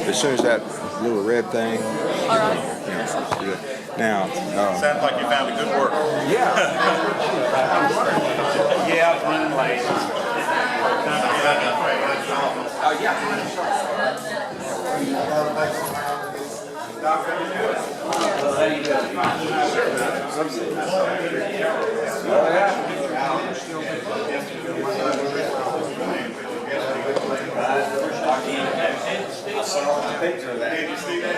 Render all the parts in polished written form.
as soon as that little red thing. All right. Yeah, good. Now. Sounds like you found a good work. Yeah. Yeah, I'm running late. Oh yeah. Doc, how you doing? I saw a picture of that. Did you see that?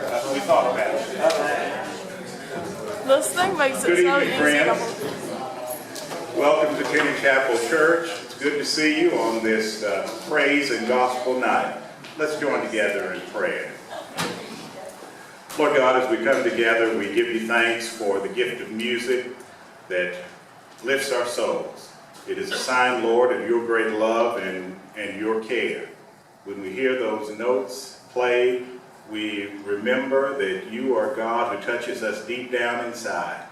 That's what we thought about. This thing makes it Good so evening, easy. friends. Welcome to Tinney Chapel Church. It's good to see you on this praise and gospel night. Let's join together in prayer. Lord God, as we come together, we give you thanks for the gift of music that lifts our souls. It is a sign, Lord, of your great love and your care. When we hear those notes played, we remember that you are God who touches us deep down inside.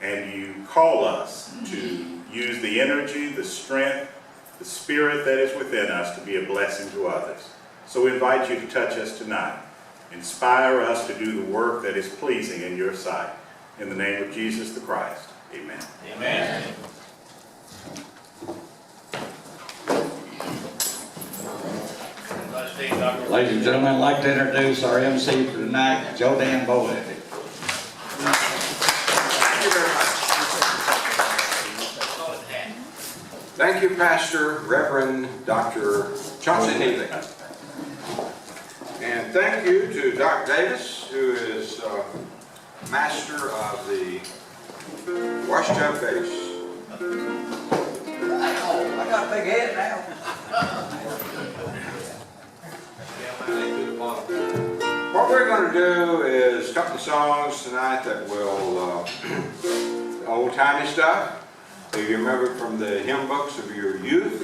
And you call us to use the energy, the strength, the spirit that is within us to be a blessing to others. So we invite you to touch us tonight. Inspire us to do the work that is pleasing in your sight. In the name of Jesus the Christ, amen. Amen. Ladies and gentlemen, I'd like to introduce our MC for tonight, Joe Dan Bowlett. Thank you very much. Thank you, Pastor Reverend Dr. Chauncey Neely. And thank you to Doc Davis, who is master of the wash tub bass. I got a big head now. What we're going to do is a couple of songs tonight that will, old-timey stuff. Do you remember from the hymn books of your youth?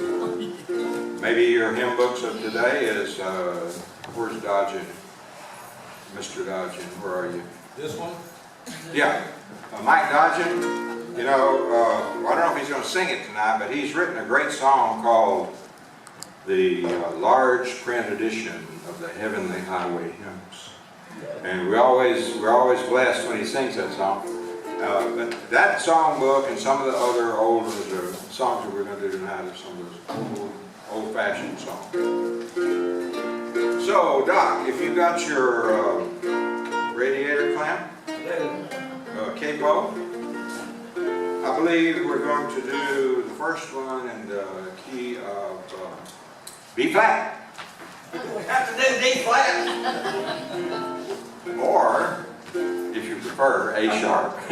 Maybe your hymn books of today is, where's Dodgen? Mr. Dodgen, where are you? This one? Yeah, Mike Dodgen. You know, I don't know if he's going to sing it tonight, but he's written a great song called the large print edition of the Heavenly Highway Hymns. And we're always blessed when he sings that song. But that song book and some of the other old ones are songs that we're going to do tonight are some of those old-fashioned songs. So, Doc, if you got your radiator clamp, capo, I believe we're going to do the first one in the key of B flat. We have to do D flat. Or, if you prefer, A sharp. I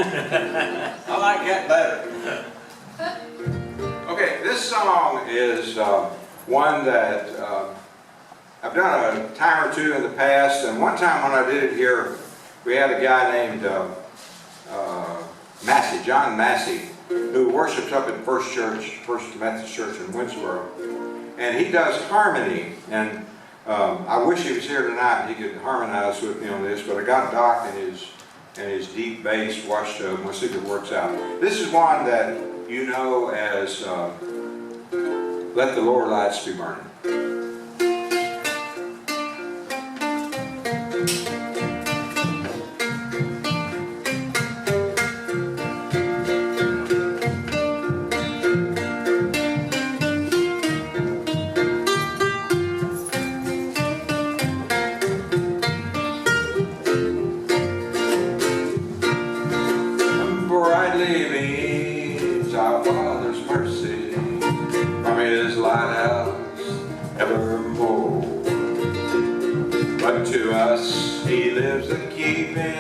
like that better. Okay, this song is one that I've done a time or two in the past, and one time when I did it here, we had a guy named Massey, John Massey, who worships up at First Methodist Church in Winsboro, and he does harmony. And I wish he was here tonight and he could harmonize with me on this, but I got Doc and his deep bass wash tub, and we'll see if it works out. This is one that you know as Let the Lower Lights Be Burning. Brightly beams our Father's mercy from His lighthouse evermore. But to us He lives a keeping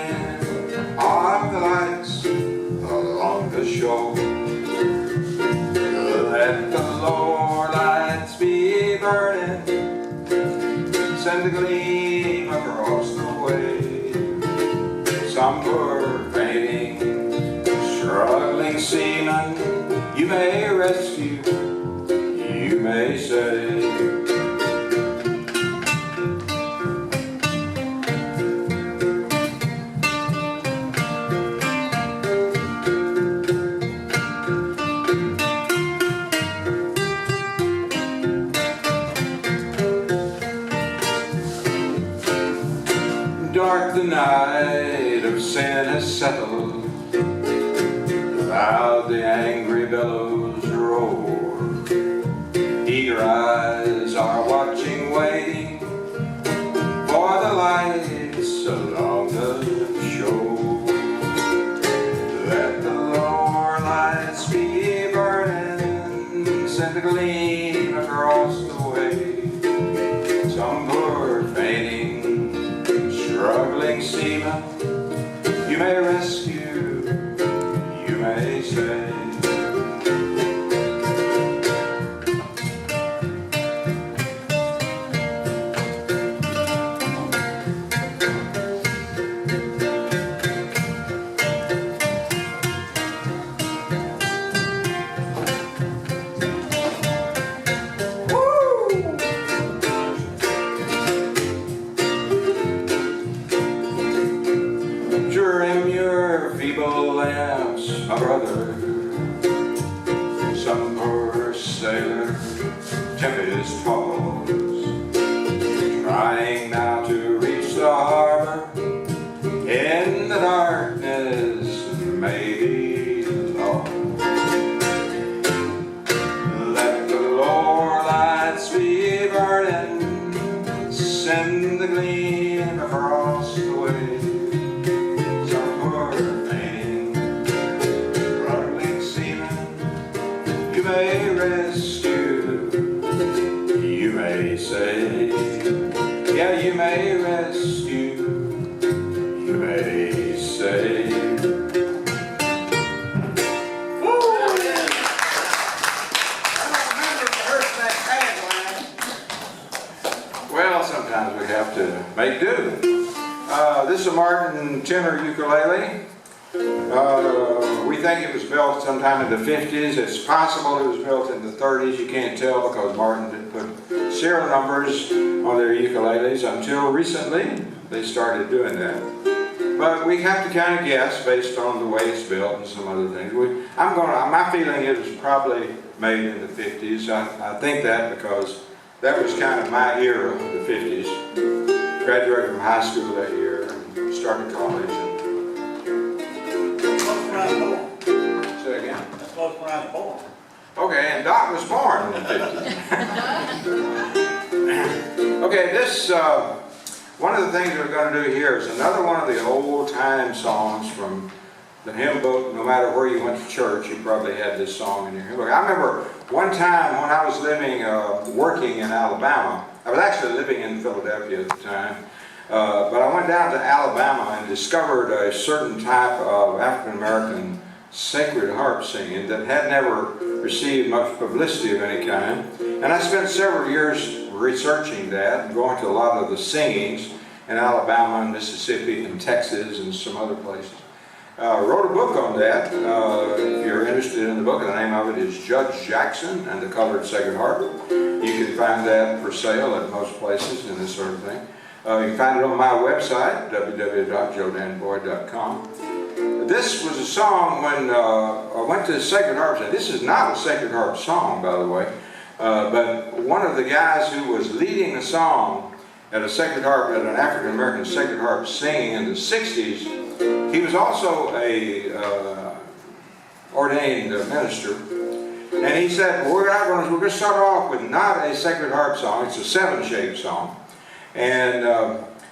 of the lights along the shore. Let the lower lights be burning, send a gleam across the way. Some poor fainting, struggling seaman, you You may rescue, you may save. Dark the night of sin has settled, loud the angry billows roar. Eager eyes are watching, waiting for the lights along the shore. Let the lower lights be burning, send a gleam across the way. Some poor fainting, struggling seaman, you may rescue, you may save. Trim your feeble lamps, my brother. Some poor sailor, tempest tossed, trying now to reach the harbor. In the darkness, may be lost. Let the lower lights be burning, send the gleam across the way. You may rescue, you may save. Yeah, you may rescue, you may save. Well, sometimes we have to make do. This is a Martin tenor ukulele. We think it was built sometime in the 50s. It's possible it was built in the 30s. You can't tell because Martin didn't put serial numbers on their ukuleles until recently. They started doing that. But we have to kind of guess based on the way it's built and some other things. My feeling it was probably made in the 50s. I think that because that was kind of my era of the 50s. Graduated from high school that year and started college. Say again? That's close when I was born. Okay, and Doc was born in the 50s. Okay, this, one of the things we're going to do here is another one of the old-time songs from the hymn book. No matter where you went to church, you probably had this song in your hymn book. I remember one time when I was working in Alabama. I was actually living in Philadelphia at the time. But I went down to Alabama and discovered a certain type of African-American sacred harp singing that had never received much publicity of any kind. And I spent several years researching that and going to a lot of the singings in Alabama and Mississippi and Texas and some other places. Wrote a book on that. If you're interested in the book, the name of it is Judge Jackson and the Colored Sacred Harp. You can find that for sale at most places and this sort of thing. You can find it on my website, www.joedanboyd.com. This was a song when I went to the Sacred Harp. This is not a Sacred Harp song, by the way, but one of the guys who was leading the song at a Sacred Harp, at an African-American Sacred Harp singing in the 60s, he was also a ordained minister. And he said, well, we're going to start off with not a Sacred Harp song, it's a seven-shaped song. And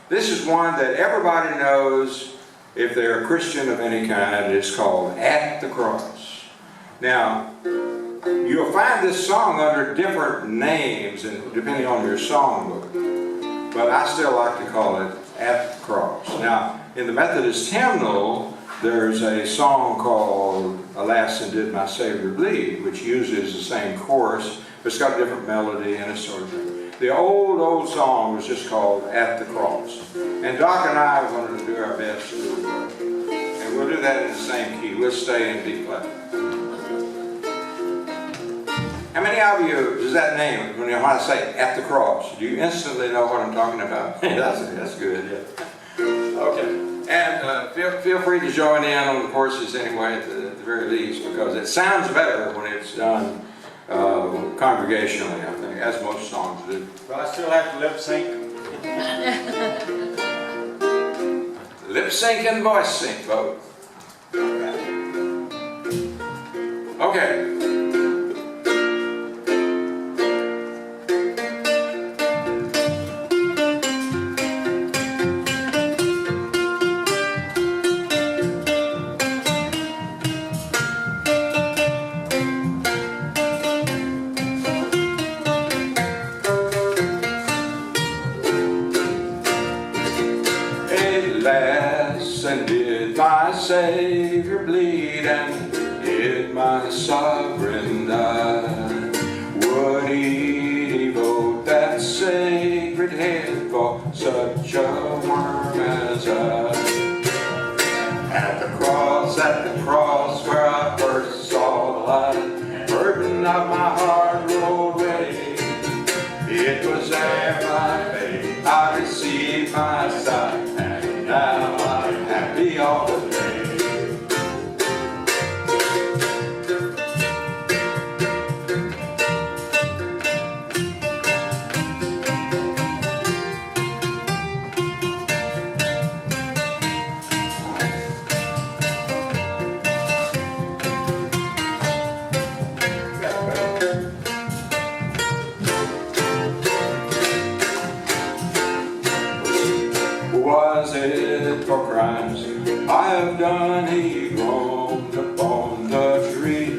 this is one that everybody knows if they're a Christian of any kind. It's called At the Cross. Now, you'll find this song under different names and depending on your songbook. But I still like to call it At the Cross. Now, in the Methodist hymnal, there's a song called Alas, and Did My Savior Bleed, which uses the same chorus, but it's got a different melody and a sort of thing. The old song was just called At the Cross. And Doc and I are going to do our best to and we'll do that in the same key. We'll stay in D flat. How many of you does that name, when I say at the cross, do you instantly know what I'm talking about? That's good, yeah. Okay. And feel free to join in on the choruses anyway, at the very least, because it sounds better when it's done congregationally, I think, as most songs do. But I still have to lip sync. Lip sync and voice sync, both. Okay. And did my Savior bleed, and did my sovereign die? Would he devote that sacred head for such a worm as I? At the cross where I first saw the light, burden of my heart rolled away. It was there by faith I received my sight, and now I'm happy all the day. Was it for crimes I have done, he groaned upon the tree?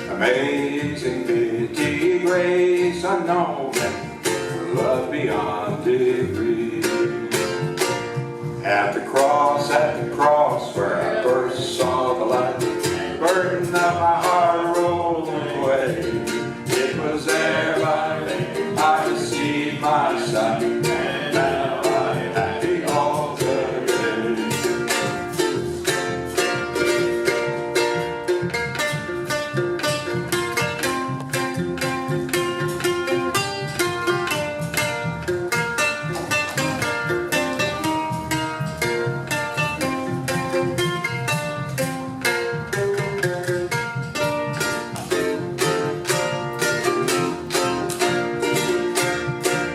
Amazing pity, grace unknown, and love beyond degree. At the cross where I first saw the light, burden of my heart rolled away. It was there by faith I received my sight, and now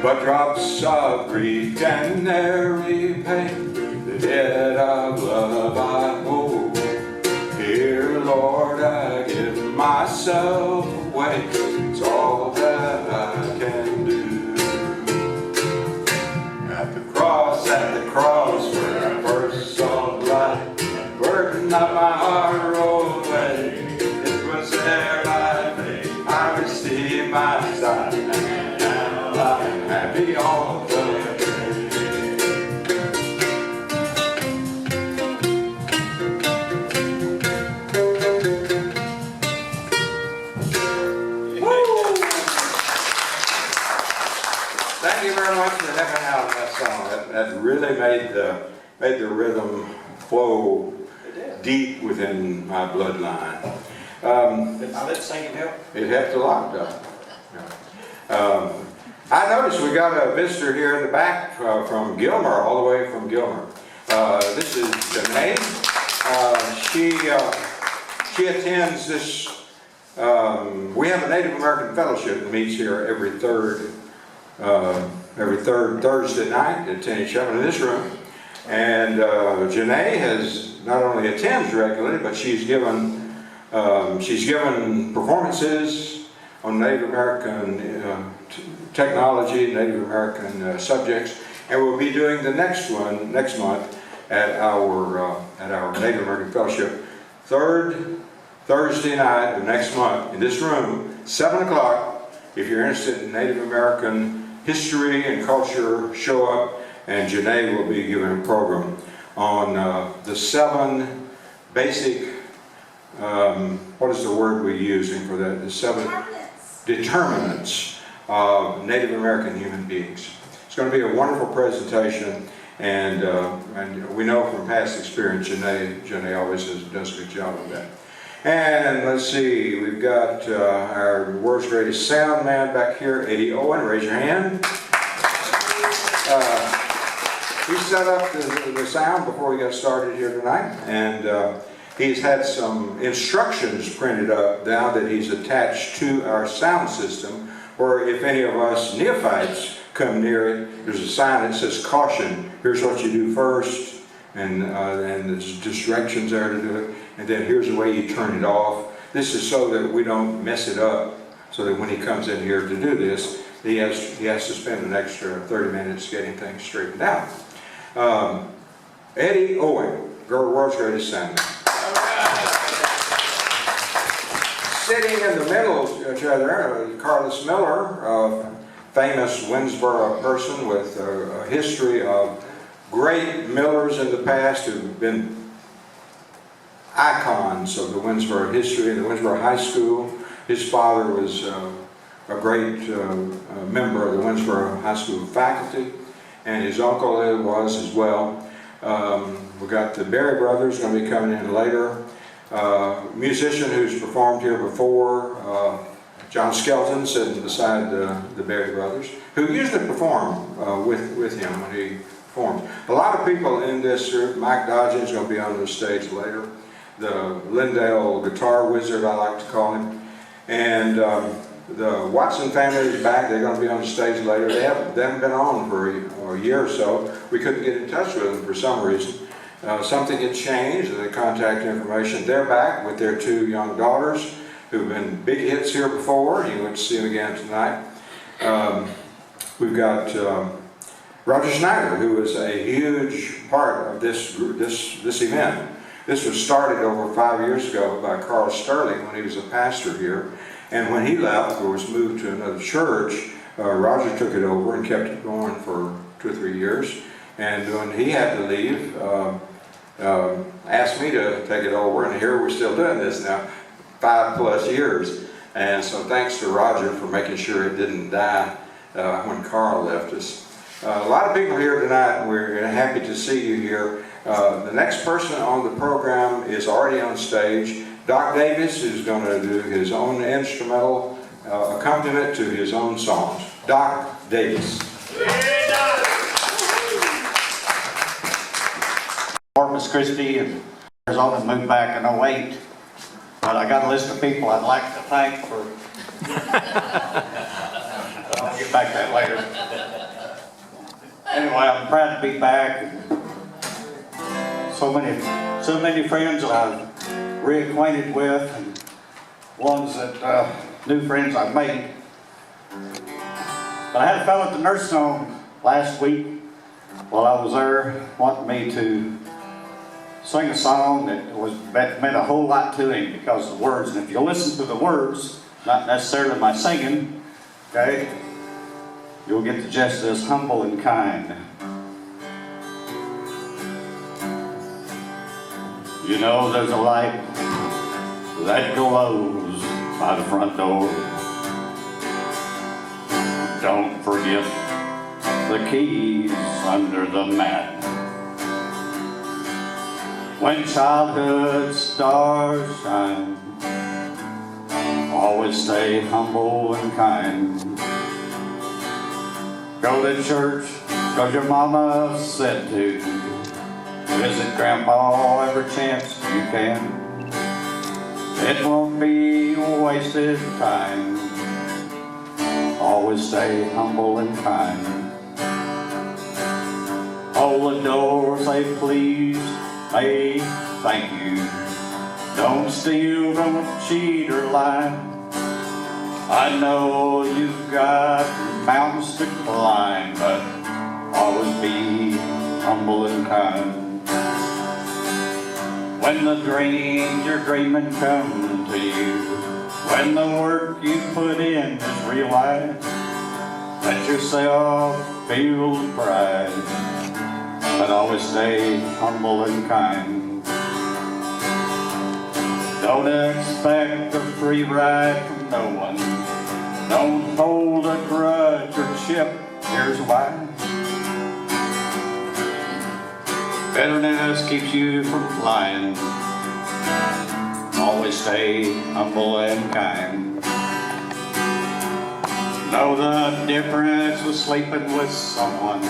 but drops of grief can ne'er repay the debt of love I owe. Here, Lord, I give myself away. It's all that I can do. At the cross where I first saw the light, the burden of my heart rolled away. It was there by faith I received my sight, and now I'm happy all the day. Thank you very much for helping out that song. That really made the rhythm flow deep within my bloodline. Did my lip syncing help? It helped a lot, though. Yeah. I noticed we got a visitor here in the back from Gilmer, all the way from Gilmer. This is Janae. She attends this. We have a Native American fellowship that meets here every third Thursday night at Tinney Chapel in this room. And Janae has not only attends regularly, but she's given performances on Native American technology, Native American subjects, and we'll be doing the next one next month at our Native American Fellowship, third Thursday night of next month in this room, 7 o'clock. If you're interested in Native American history and culture, show up, and Janae will be giving a program on the 7 basic, what is the word we're using for that? The 7 determinants of Native American human beings. It's going to be a wonderful presentation, and we know from past experience, Janae always does a good job of that. And let's see, we've got our world's greatest sound man back here, Eddie Owen. Raise your hand. He set up the sound before we got started here tonight, and he's had some instructions printed up now that he's attached to our sound system, where if any of us neophytes come near it, there's a sign that says caution. Here's what you do first, and there's directions there to do it, and then here's the way you turn it off. This is so that we don't mess it up, so that when he comes in here to do this, he has to spend an extra 30 minutes getting things straightened out. Eddie Owen, world's greatest sound man. Sitting in the middle of each other, Carlos Miller, famous Winsboro person with a history of great Millers in the past who've been icons of the Winsboro history, the Winsboro High School. His father was a great member of the Winsboro High School faculty, and his uncle was as well. We've got the Berry brothers going to be coming in later. Musician who's performed here before, John Skelton, sitting beside the Berry brothers, who usually perform with him when he performs. A lot of people in this group. Mike Dodgen is going to be on the stage later. The Lindale guitar wizard, I like to call him. And the Watson family is back. They're going to be on the stage later. They haven't been on for a year or so. We couldn't get in touch with them for some reason. Something had changed, the contact information. They're back with their two young daughters who've been big hits here before. You went to see them again tonight. We've got Roger Schneider, who was a huge part of this event. This was started over 5 years ago by Carl Sterling when he was a pastor here. And when he left or was moved to another church, Roger took it over and kept it going for 2 or 3 years. And when he had to leave, asked me to take it over, and here we're still doing this now, 5+ years. And so thanks to Roger for making sure it didn't die when Carl left us. A lot of people here tonight, we're happy to see you here. The next person on the program is already on stage. Doc Davis is going to do his own instrumental accompaniment to his own songs. Doc Davis. Corpus Christi and Arizona moved back in '08. But I got a list of people I'd like to thank for. I'll get back to that later. Anyway, I'm proud to be back. So many friends that I've reacquainted with, and ones that new friends I've made. But I had a fellow at the nursing home last week while I was there wanting me to sing a song that meant a whole lot to him because of the words. And if you listen to the words, not necessarily my singing, okay, you'll get the gist of this: humble and kind. You know there's a light that glows by the front door. Don't forget the keys under the mat. When childhood stars shine, always stay humble and kind. Go to church, 'cause your mama said to. Visit Grandpa every chance you can. It won't be wasted time. Always stay humble and kind. Hold the door, say please, hey, thank you. Don't steal, don't cheat or lie. I know you've got mountains to climb, but always be humble and kind. When the dreams you're dreaming come to you, when the work you put in is realized, let yourself feel the pride, but always stay humble and kind. Don't expect a free ride from no one. Don't hold a grudge or chip, here's why. Bitterness keeps you from flying. always stay humble and kind. Know the difference with sleeping with someone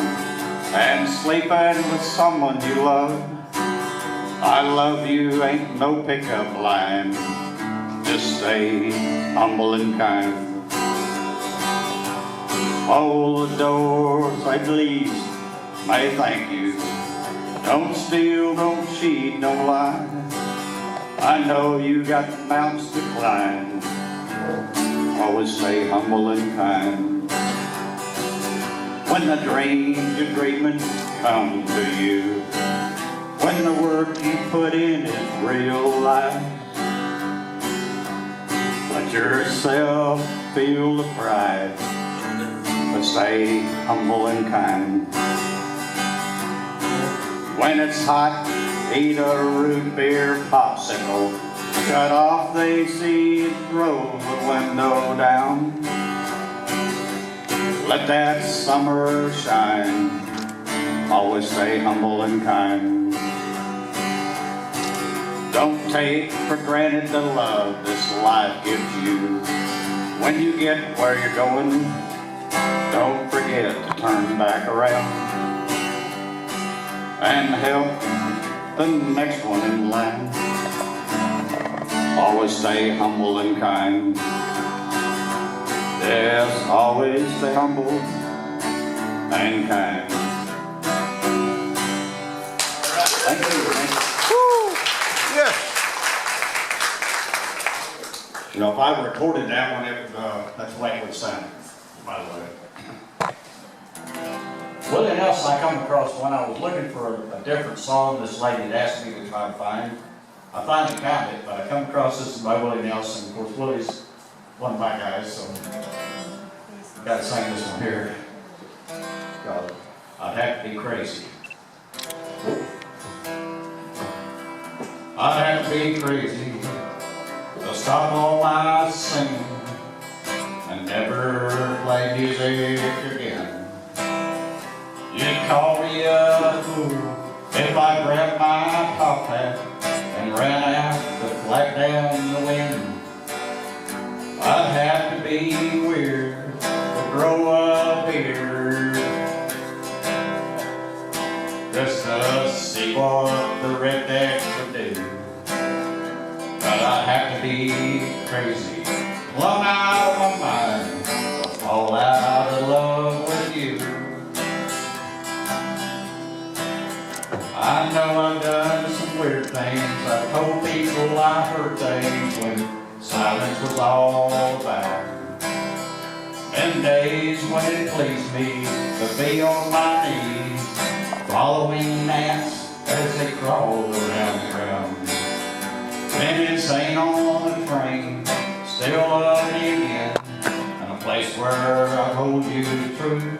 and sleeping with someone you love. I love you ain't no pickup line. Just stay humble and kind. Hold the doors at least may thank you. Don't steal, don't cheat, don't lie. I know you got mountains to climb. Always stay humble and kind. When the dreams you're dreaming come to you, when the work you put in is real life, let yourself feel the pride, but stay humble and kind. When it's hot, eat a root beer popsicle. Shut off the AC and roll the window down. Let that summer shine. Always stay humble and kind. Don't take for granted the love this life gives you. When you get where you're going, don't forget to turn back around and help the next one in line. Always stay humble and kind. Yes, always stay humble and kind. Thank you. Woo! Yes. You know, if I recorded that one, that's the way it would sound, by the way. Well, anything else I come across when I was looking for a different song this lady had asked me to try to find. I finally found it, but I come across this by Willie Nelson. Of course, Willie's one of my guys, so got to sing this one here. I'd have to be crazy. I'd have to be crazy to stop all my singing and never play music again. You'd call me a fool if I grabbed my top hat and ran out to flag down the wind. I'd have to be weird to grow a beard just to see what the rednecks would do. But I'd have to be crazy, plumb out of my mind, to fall out of love with you. I know I've done some weird things. I've told people I heard things when silence was all about. And days when it pleased me to be on my knees, following gnats as they crawl around the ground. Been insane on the train, still love me again, and a place where I hold you true.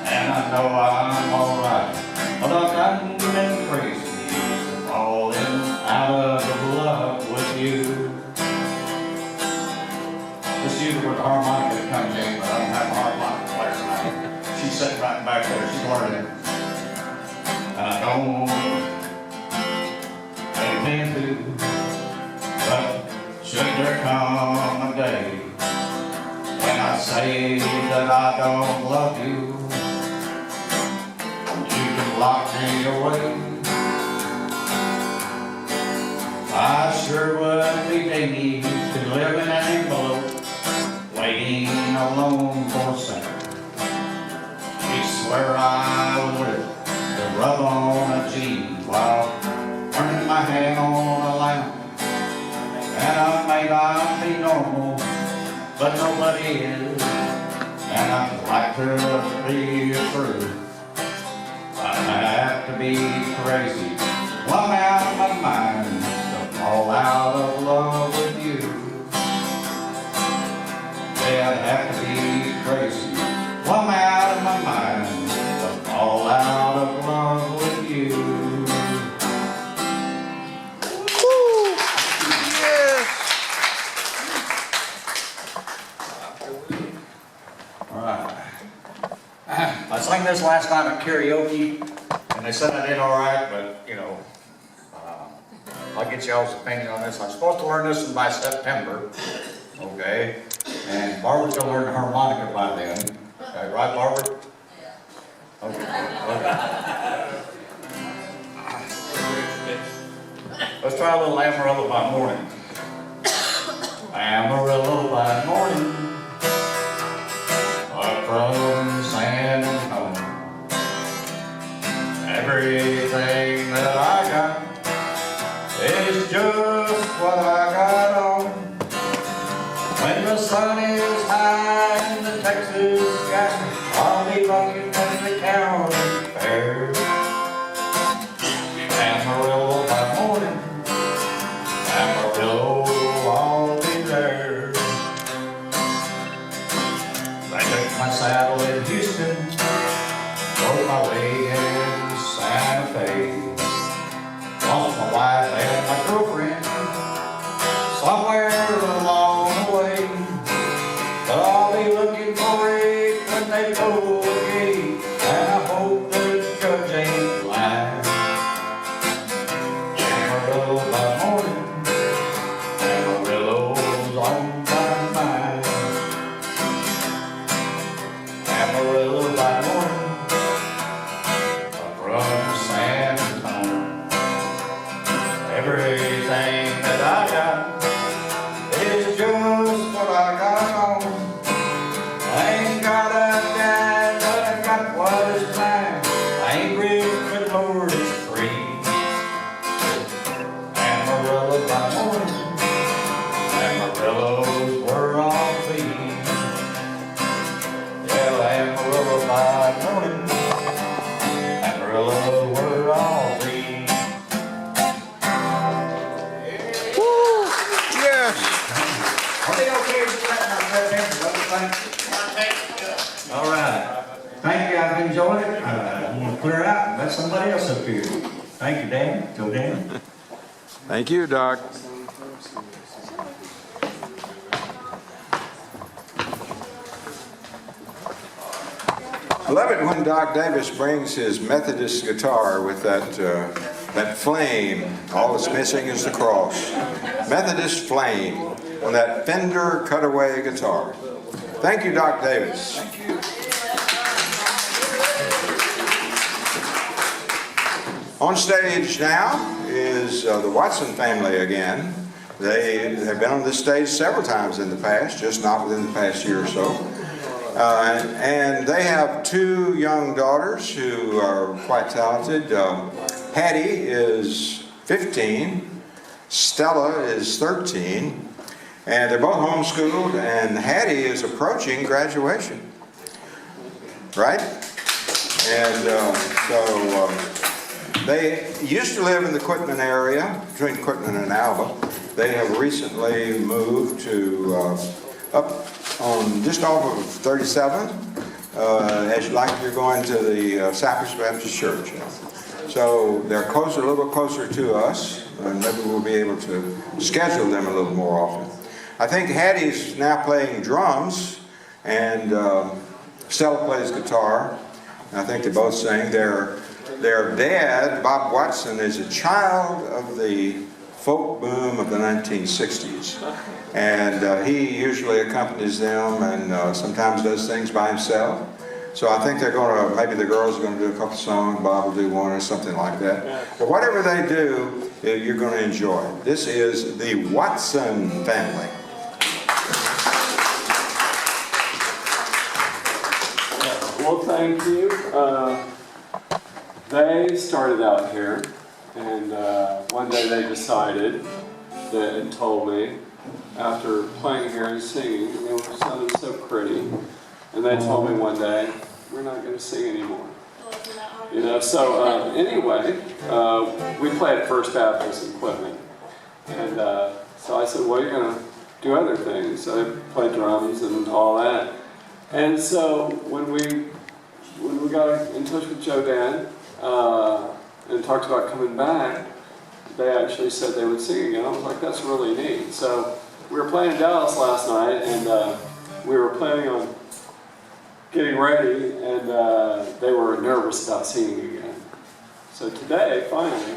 And I know I'm alright. Well, I've gotten been crazy to falling out of love with you. This usually where the harmonica comes in, but I don't have a harmonica player tonight. She's sitting right back there, she's learning. And I don't intend to, but should there come a day when I say that I don't love you, lock me away, I sure would be dingy to live in an envelope, waiting alone for a cent. You swear I would to rub on a jean while turning my hand on a lamp. And I may not be normal, but nobody is, and I'd like to be true. I have to be crazy, plumb out of my mind, to fall out of love with you. Yeah, I'd have to be crazy, plumb out of my mind, to fall out of love with you. Woo! Yes. All right. I sang this last time at karaoke, and they said I did all right, but, you know, I to get y'all's opinion on this. I'm supposed to learn this one by September, okay? And Barbara's gonna learn the harmonica by then. Okay, right, Barbara? Okay. Let's try a little Amarillo by morning. Amarillo by morning, up from San Antonio. Everything that I got is just what I got on. When the sun is high in the Texas sky, I'll be rocking at the county fair. Amarillo by morning, Amarillo, I'll be there. I took my saddle in Houston, rode my way in Santa Fe. Lost my wife and my girlfriend somewhere along the way, but I'll be looking for it when they pull the gate, and I hope the judge ain't lying. Amarillo by morning, Amarillo's on my mind. Amarillo by morning, from San Antonio. Everything that I got is just what I got on. I ain't got a dime, but I got what is mine. I ain't rich, but Lord is free. Amarillo by morning, Amarillo's where I'll be. Yeah, Amarillo by morning, Amarillo where I'll be. Yes. Are they okay with that? All right. Thank you. I've enjoyed it. I'm going to clear out and let somebody else up here. Thank you, Dan. Go, Dan. Thank you, Doc. I love it when Doc Davis brings his Methodist guitar with that flame. All it's missing is the cross. Methodist flame on that Fender cutaway guitar. Thank you, Doc Davis. On stage now is the Watson family again. They have been on this stage several times in the past, just not within the past year or so. And they have two young daughters who are quite talented. Hattie is 15, Stella is 13, and they're both homeschooled, and Hattie is approaching graduation, right? And they used to live in the Quitman area, between Quitman and Alba. They have recently moved to up on just off of 37, as you're going to the Cypress Baptist Church. So they're closer, a little bit closer to us, and maybe we'll be able to schedule them a little more often. I think Hattie's now playing drums, and Stella plays guitar. And I think they both sing. Their dad, Bob Watson, is a child of the folk boom of the 1960s. And he usually accompanies them and sometimes does things by himself. So I think they're going to, maybe the girls are going to do a couple songs, Bob will do one or something like that. But whatever they do, you're going to enjoy. This is the Watson family. Well, thank you. They started out here, and one day they decided and told me, after playing here and singing, and they were sounding so pretty, and they told me one day, we're not going to sing anymore. You know, so anyway, we play at First Baptist in Quitman, and so I said, well, you're going to do other things. So I play drums and all that. And so when we got in touch with Joe Dan and talked about coming back, they actually said they would sing again. I was like, that's really neat. So we were playing in Dallas last night, and we were planning on getting ready, and they were nervous about singing again. So today, finally,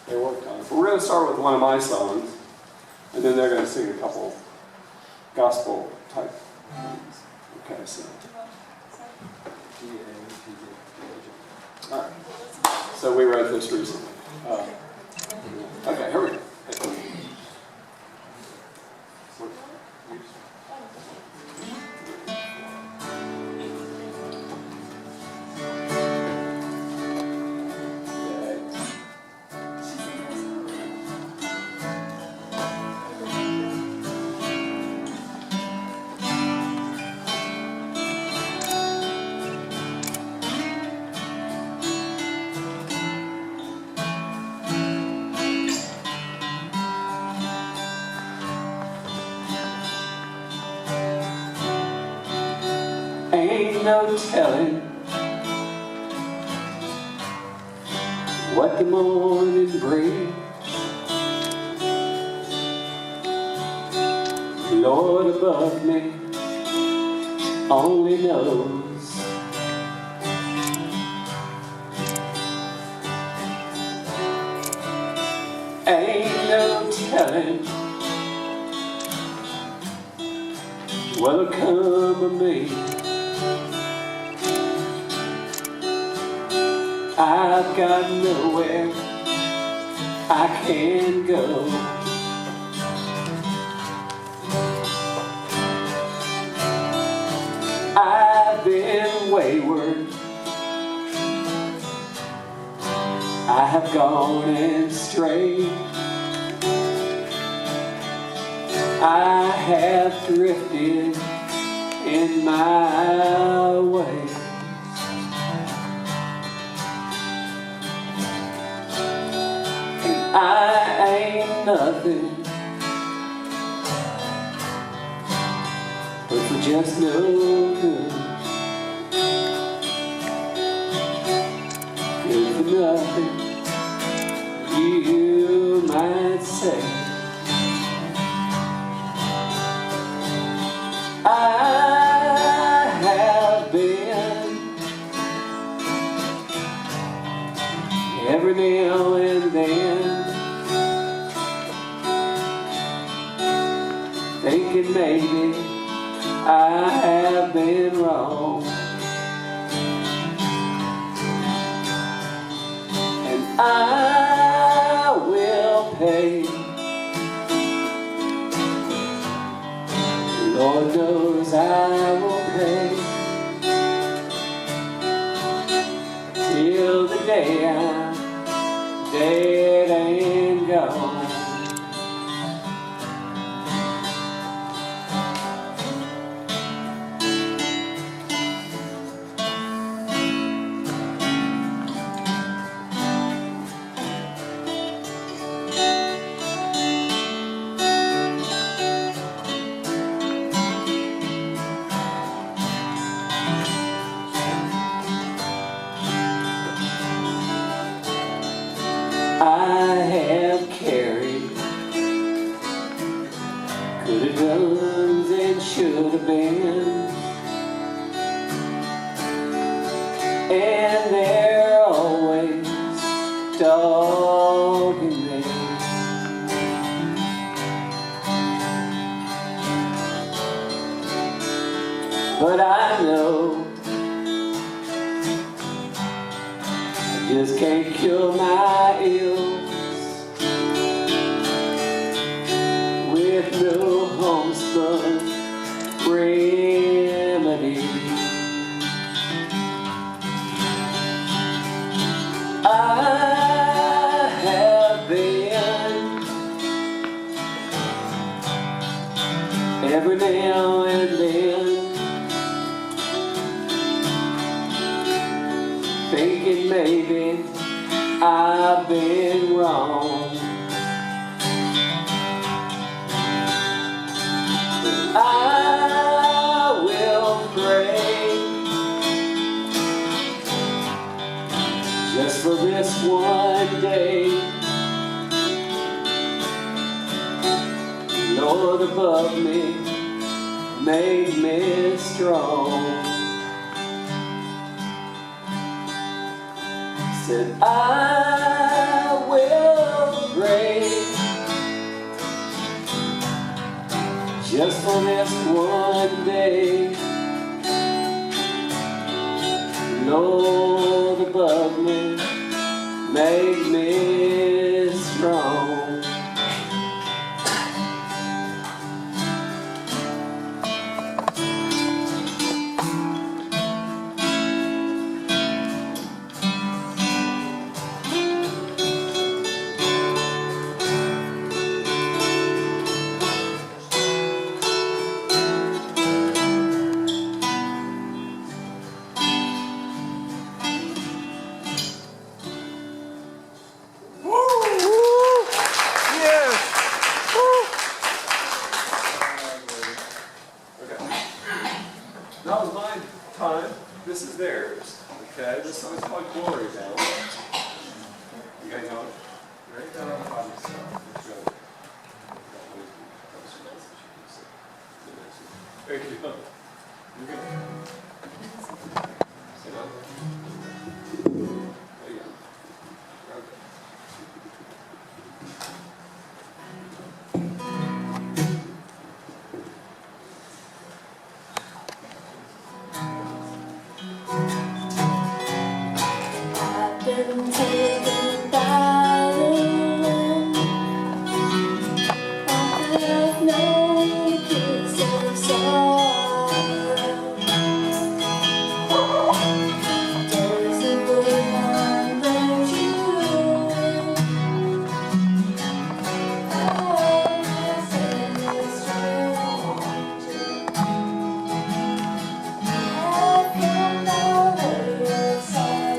they worked on it. But we're going to start with one of my songs, and then they're going to sing a couple gospel type things. Okay, so. All right. So we wrote this recently. Okay, here we go. Ain't no telling what the morning brings. Lord above me only knows. Ain't no telling what'll come of me. I've got nowhere I can go. I've been wayward, I have gone and strayed. I have drifted in my way. I ain't nothing but for just no good. Good for nothing, you might say. I have been every now and then thinking maybe I have been wrong, and I will pay. Lord knows I will pay till the day I'm dead and gone. I have carried could have done and should have been, and they're always dogging me. But I know I just can't cure my ills with no homespun remedy. I have been every now and then thinking maybe I've been wrong, but I will pray just for this one day. Lord above me made me strong. Said I will just for this one day. Lord above me, make me strong. That was my time. This is theirs. Okay, this song's called Glory Now. You guys know it? Ready? There you go. You're good. Sit down. There you go. Okay. I've been taken by the wind. I have no kiss of sorrow. There's a woman that you I say this stranger. Have come down to your side.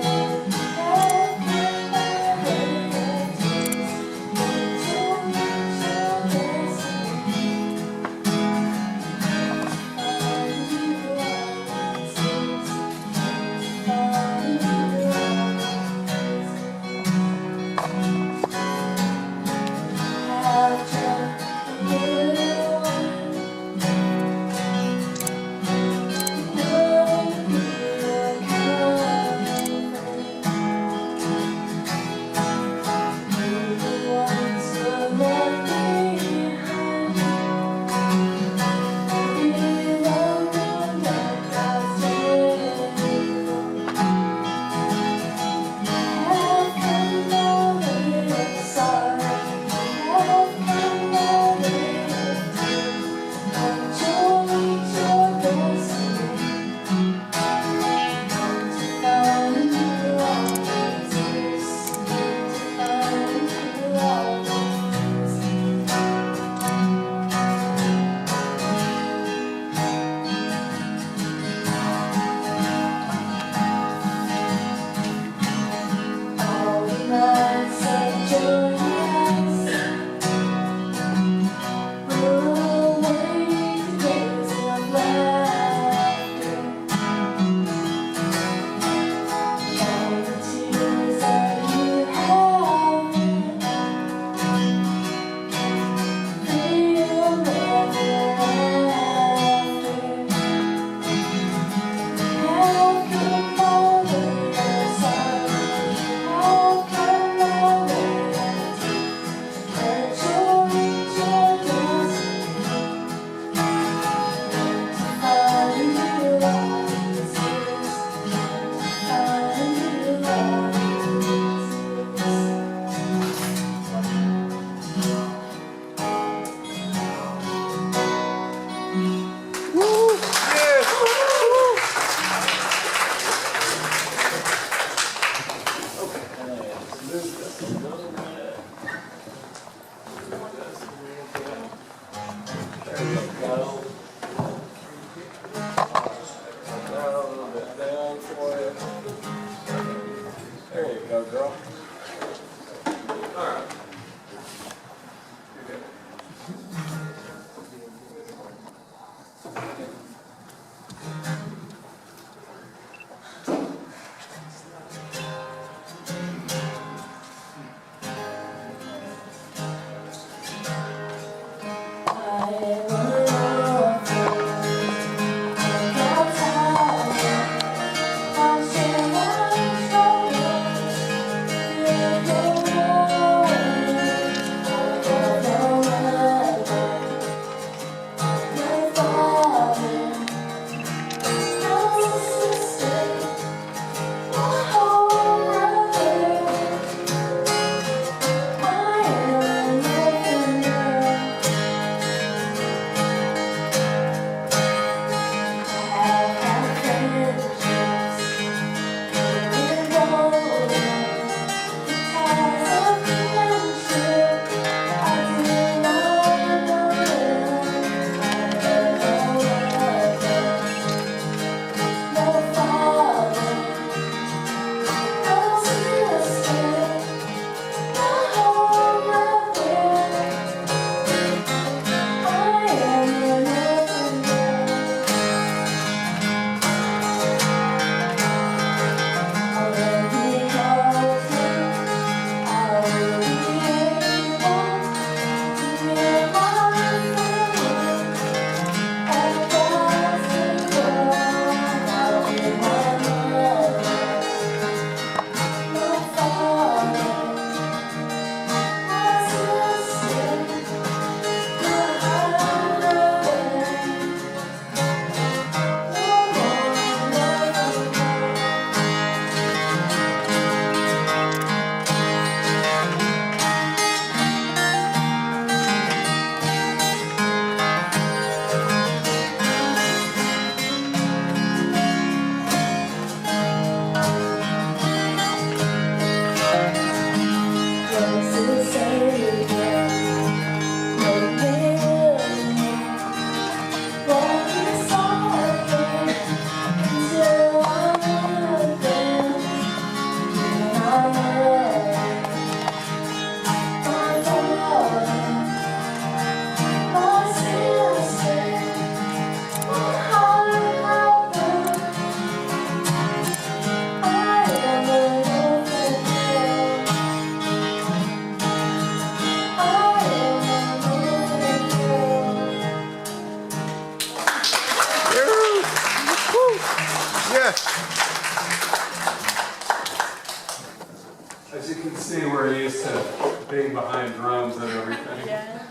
As you can see, we're used to being behind drums and everything. Yeah.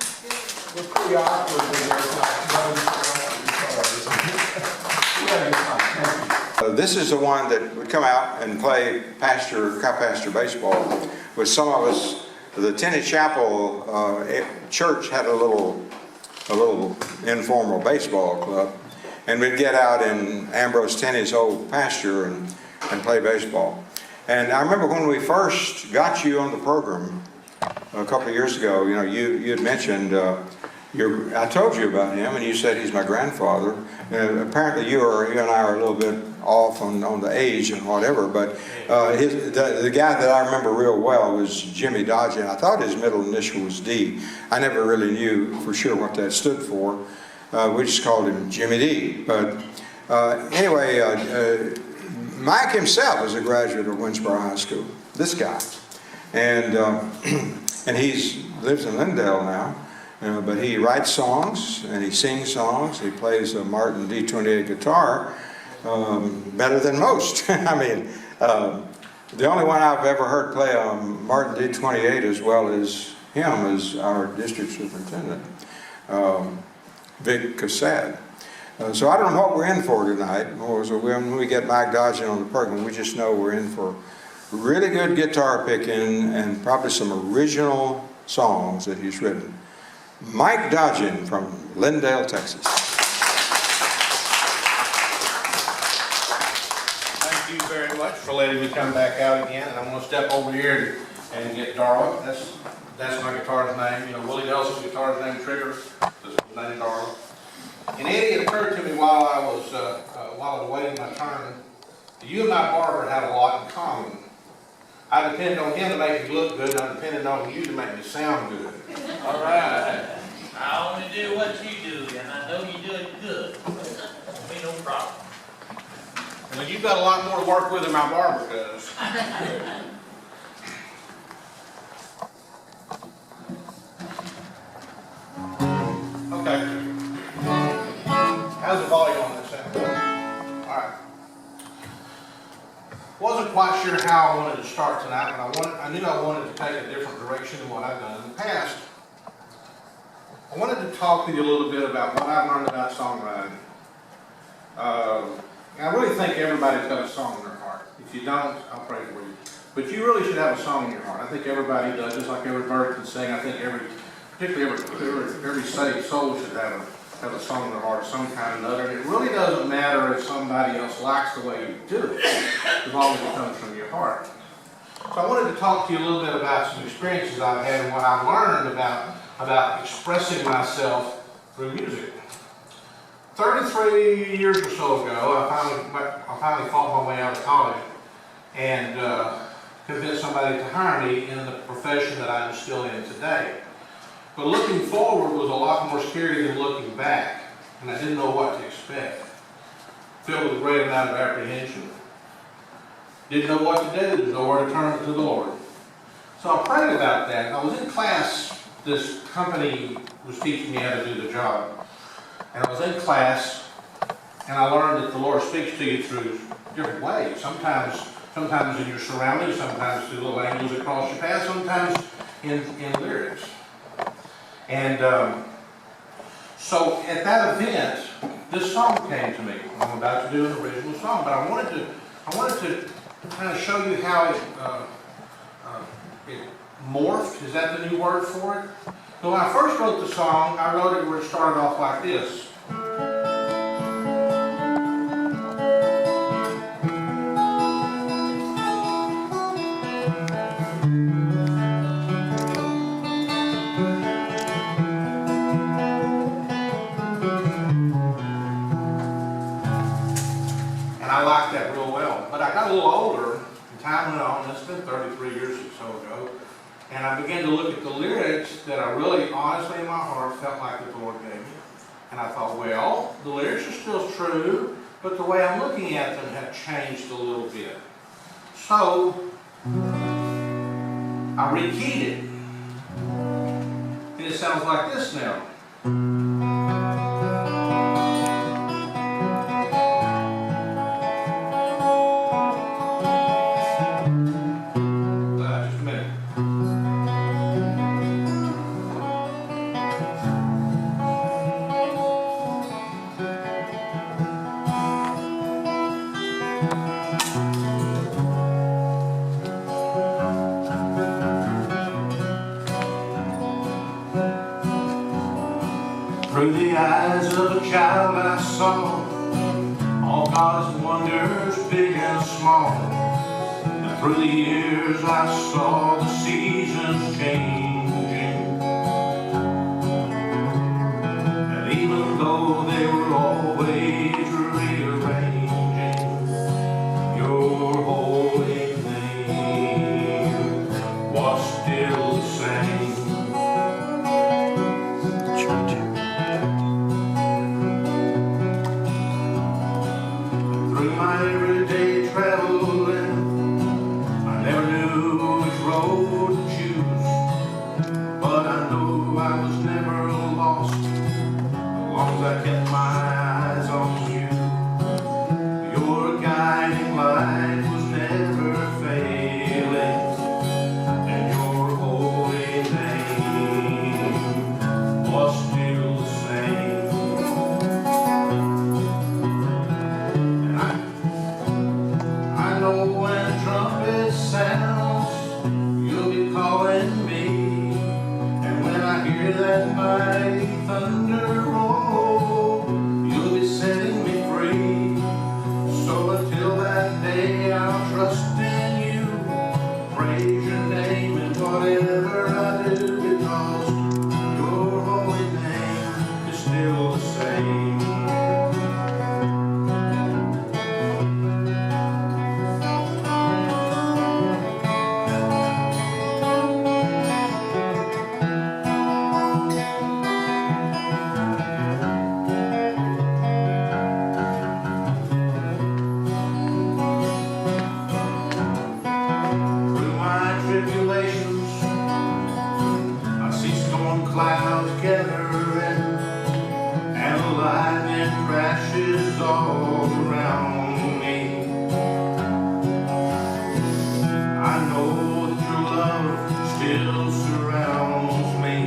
We're pretty awkward when there's not drums and guitars. Yeah, it's fine. Thank you. This is the one that would come out and play co-pastor baseball with some of us. The Tinney Chapel church had a little informal baseball club, and we'd get out in Ambrose Tinney's old pasture and play baseball. And I remember when we first got you on the program a couple of years ago, you know, you had mentioned, I told you about him, and you said he's my grandfather. Apparently you and I are a little bit off on the age and whatever, but the guy that I remember real well was Jimmy Dodgen. I thought his middle initial was D. I never really knew for sure what that stood for. We just called him Jimmy D. But anyway, Mike himself is a graduate of Winsboro High School. This guy, and he lives in Lindale now. But he writes songs and he sings songs. He plays a Martin D28 guitar better than most. I mean, the only one I've ever heard play a Martin D28 as well as him is our district superintendent, Vic Cassad. So I don't know what we're in for tonight. So when we get Mike Dodgen on the program, we just know we're in for really good guitar picking and probably some original songs that he's written. Mike Dodgen from Lindale, Texas. Thank you very much for letting me come back out again. And I'm going to step over here and get Darla. That's my guitar's name. You know, Willie Nelson's guitar's name, Trigger. This is named Darla. And Eddie, it occurred to me while I was waiting my turn, you and my barber have a lot in common. I depend on him to make me look good, and I depend on you to make me sound good. All right. I only do what you do, and I know you do it good. Ain't no problem. Well, you've got a lot more to work with than my barber does. Okay. How's the volume on this thing? All right. Wasn't quite sure how I wanted to start tonight, but I knew I wanted to take a different direction than what I've done in the past. I wanted to talk to you a little bit about what I've learned about songwriting. And I really think everybody's got a song in their heart. If you don't, I'll pray for you. But you really should have a song in your heart. I think everybody does, just like every bird can sing. I think particularly every saved soul should have a song in their heart of some kind or another. And it really doesn't matter if somebody else likes the way you do it, as long as it comes from your heart. So I wanted to talk to you a little bit about some experiences I've had and what I've learned about expressing myself through music. 33 years or so ago, I finally fought my way out of college and convinced somebody to hire me in the profession that I'm still in today. But looking forward was a lot more scary than looking back, and I didn't know what to expect. Filled with a great amount of apprehension. Didn't know what to do, there's nowhere to turn to the Lord. So I prayed about that. I was in class, this company was teaching me how to do the job. And I was in class, and I learned that the Lord speaks to you through different ways. Sometimes in your surroundings, sometimes through little angels across your path, sometimes in lyrics. And so at that event, this song came to me. I'm about to do an original song, but I wanted to kind of show you how it morphed. Is that the new word for it? So when I first wrote the song, I wrote it where it started off like this. And I liked that real well. But I got a little older, and time went on, it's been 33 years or so ago, and I began to look at the lyrics that I really, honestly, in my heart, felt like the Lord gave me. And I thought, well, the lyrics are still true, but the way I'm looking at them have changed a little bit. So, I rekeyed it. And it sounds like this now. Just a minute. eyes of a child I saw all God's wonders, big and small. And through the years I saw the seasons changing. And even though they were always rearranging, your holy name was still the same. Through my everyday traveling, I never knew which road to choose, but I know I was never lost as long as I kept my eyes on you. Your guiding light was never failing, and your holy name was still the same. I know when a trumpet sounds, you'll be calling me. And when I hear that mighty thunder roll, you'll be setting me free. So until that day, I'll trust in you, praise your name in whatever I do, because your holy name is still the same. Through my tribulations, I see storm clouds gathering, and lightning crashes all around me. I know that your love still surrounds me,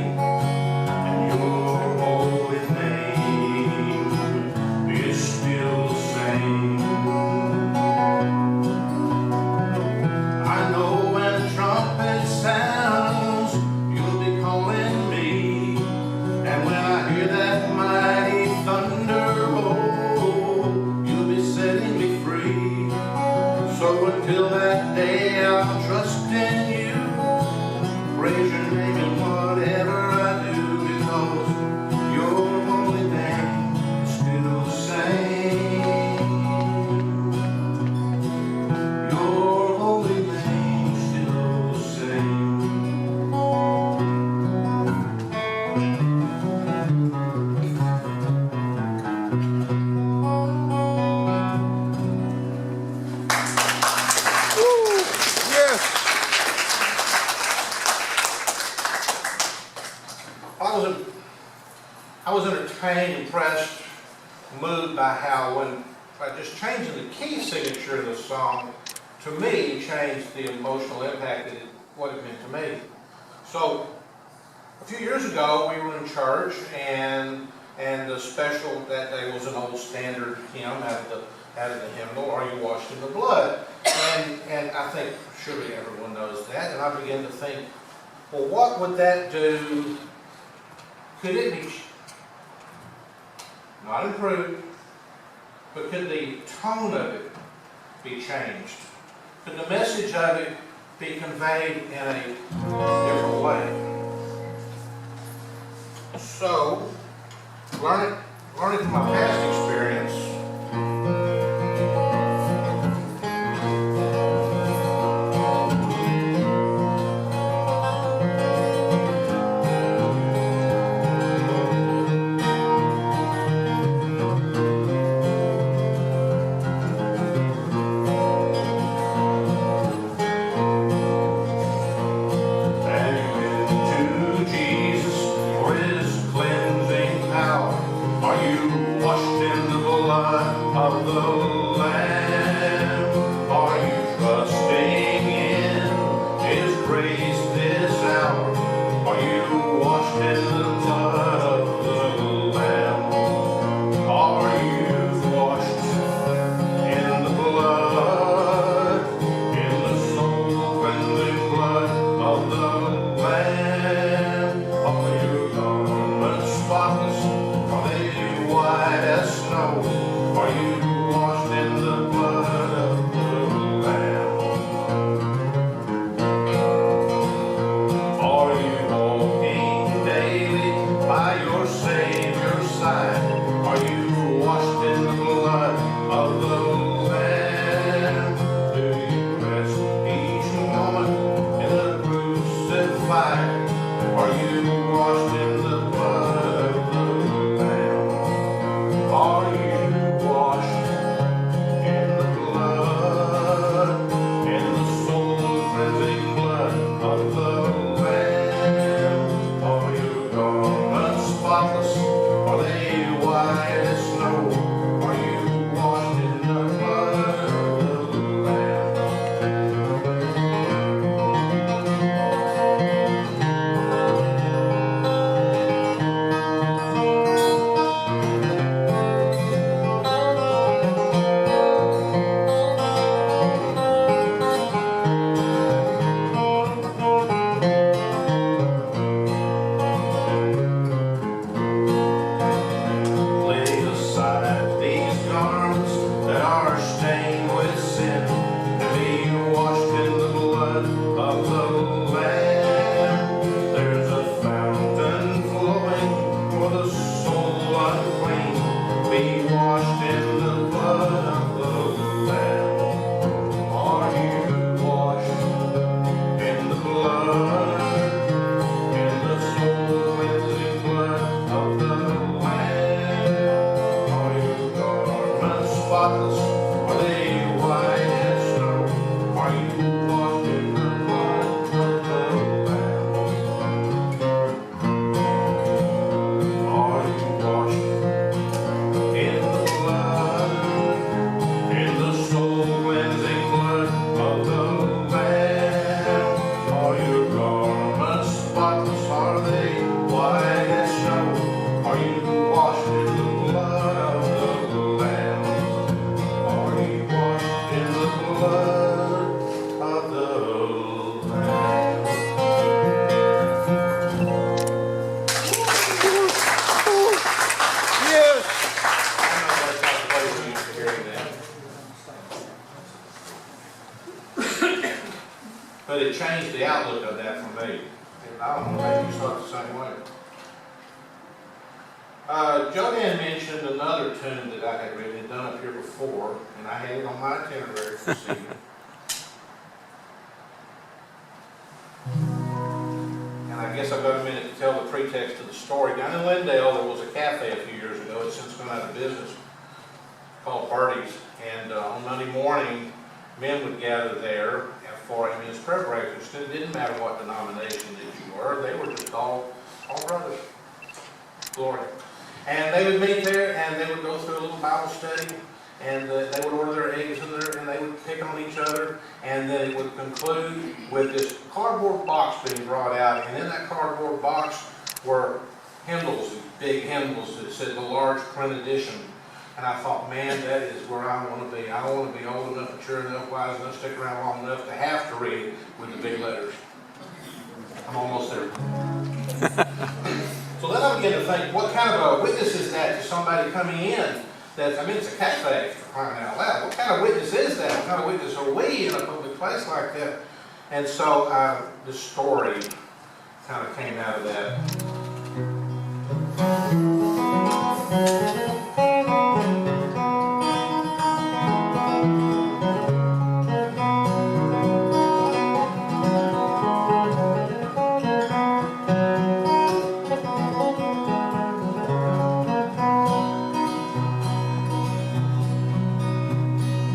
and your holy name is still the same. I know when the trumpet sounds, you'll be calling me. And when I hear that mighty thunder roll, you'll be setting me free. So until that day, I'll trust in you, praise your name in whatever I do, because your holy name is still the same. Your holy name still the same. I was entertained, impressed, moved by how by just changing the key signature of the song, to me, changed the emotional impact that what it meant to me. So, a few years ago, we were in church, and the special that day was an old standard hymn out of the hymnal, "Are You Washed in the Blood?" And I think surely everyone knows that, and I began to think, well, what would that do? Could it be not improved, but could the tone of it be changed? Could the message of it be conveyed in a different way? So, learning from my past experience, of the Lamb. Are you trusting in His grace this hour? Are you washed in the blood of the Lamb? Are you washed in the blood, in the soul-cleansing blood of the Lamb? Are your garments spotless? Are they white? Are you washed in the blood of the Lamb? Are you washed in the blood, in the soul-cleansing blood of the Lamb? Are your garments spotless? Are they white as snow? Are you washed in the blood of the Lamb? Lay aside these garments that are stained with sin, and be washed in the blood of the Lamb. There's a fountain flowing for the soul unclean. Be washed in the blood of the Lamb. Are you washed in the blood, in the soul-cleansing blood of the Lamb? Are your garments spotless? Are they white as snow? Are you washed in the blood of the Lamb? Are you washed in the blood, in the soul-cleansing blood of the Lamb? Are your garments spotless? Are they white as snow? Are you washed in the blood of the Lamb? Are you washed in the blood of the Lamb? But it changed the outlook of that for me. And I don't know, maybe you saw it the same way. Joanne mentioned another tune that I had written and done up here before, and I had it on my itinerary for this evening. And I guess I've got a minute to tell the pretext of the story. Down in Lindale, there was a cafe a few years ago. It's since gone out of business, called Parties. And on Monday morning, men would gather there for a men's prayer breakfast. It didn't matter what denomination that you were. They were just all brothers. Glory. And they would meet there, and they would go through a little Bible study, and they would order their eggs, and they would pick on each other, and then it would conclude with this cardboard box being brought out, and in that cardboard box were hymnals, these big hymnals that said the large print edition. And I thought, man, that is where I want to be. I don't want to be old enough, mature enough, wise enough, stick around long enough to have to read with the big letters. I'm almost there. So then I began to think, what kind of a witness is that to somebody coming in? It's a cafe, for crying out loud. What kind of witness is that? What kind of witness are we in a public place like that? And so the story kind of came out of that.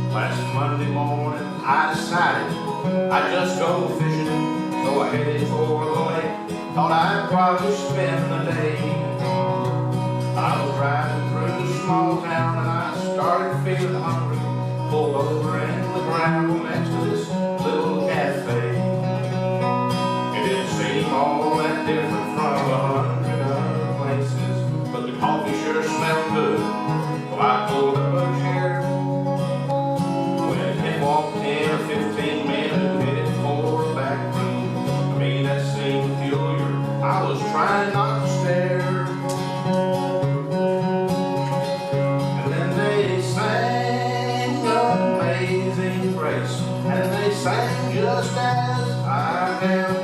Last Monday morning, I decided I'd just go fishing, so I headed for the lake. Thought I'd probably spend the day. I was driving through the small town and I started feeling hungry. Pulled over in the gravel next to this little cafe. It didn't seem all that different from 100 other places, but the coffee sure smelled good. So I pulled up a chair. Walked 10 or 15 men who headed for a back room. To me that seemed peculiar. I was trying not to stare. And then they sang Amazing Grace, and they sang just as I am.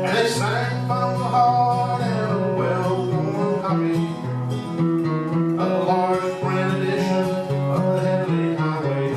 And they sang from the heart and a well-worn copy of the large print edition of the Heavenly Highway.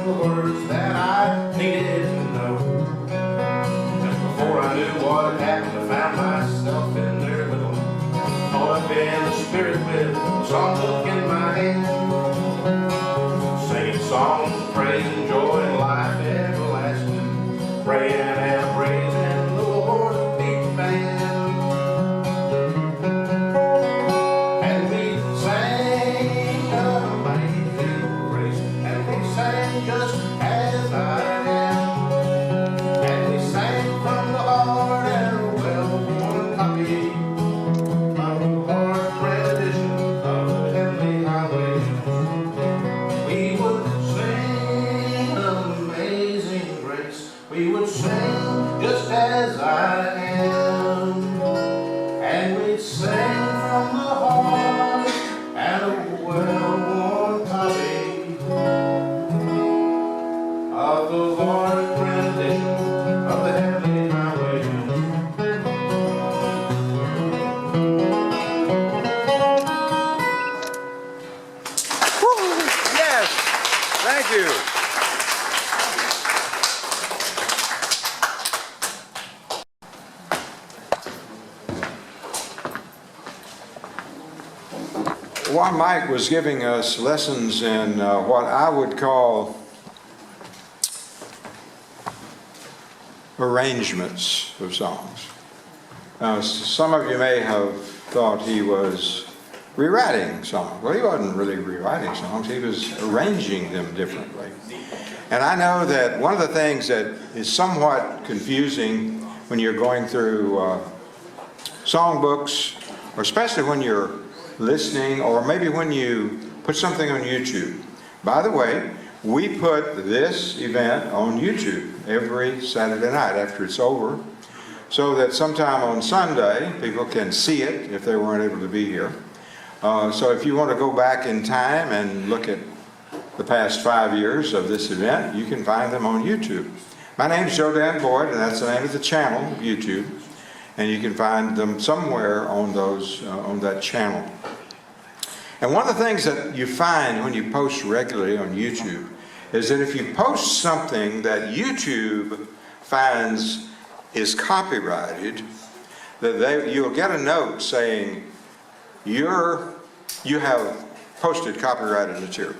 the words that I needed to know. Just before I knew what had happened, I found myself in there with them, caught up in the spirit with a songbook in my hand, singing songs of praise and joy and life everlasting, praying and praising the Lord beat the band. And we sang Amazing Grace, and we sang Just As I Am, and we sang from the heart and a well-worn copy of the Lord's rendition of the heavenly highway. We would sing Amazing Grace, we would sing Just As I Am, and we'd sing from the heart and a well-worn copy of the Lord's rendition of the heavenly highway. Yes, thank you. While Mike was giving us lessons in what I would call arrangements of songs, some of you may have thought he was rewriting songs. Well, he wasn't really rewriting songs, he was arranging them differently. And I know that one of the things that is somewhat confusing when you're going through songbooks, or especially when you're listening, or maybe when you put something on YouTube. By the way, we put this event on YouTube every Saturday night after it's over, so that sometime on Sunday people can see it if they weren't able to be here. So if you want to go back in time and look at the past 5 years of this event, you can find them on YouTube. My name is Joe Dan Boyd, and that's the name of the channel, YouTube, and you can find them somewhere on those on that channel. And one of the things that you find when you post regularly on YouTube is that if you post something that YouTube finds is copyrighted, that you'll get a note saying you have posted copyrighted material.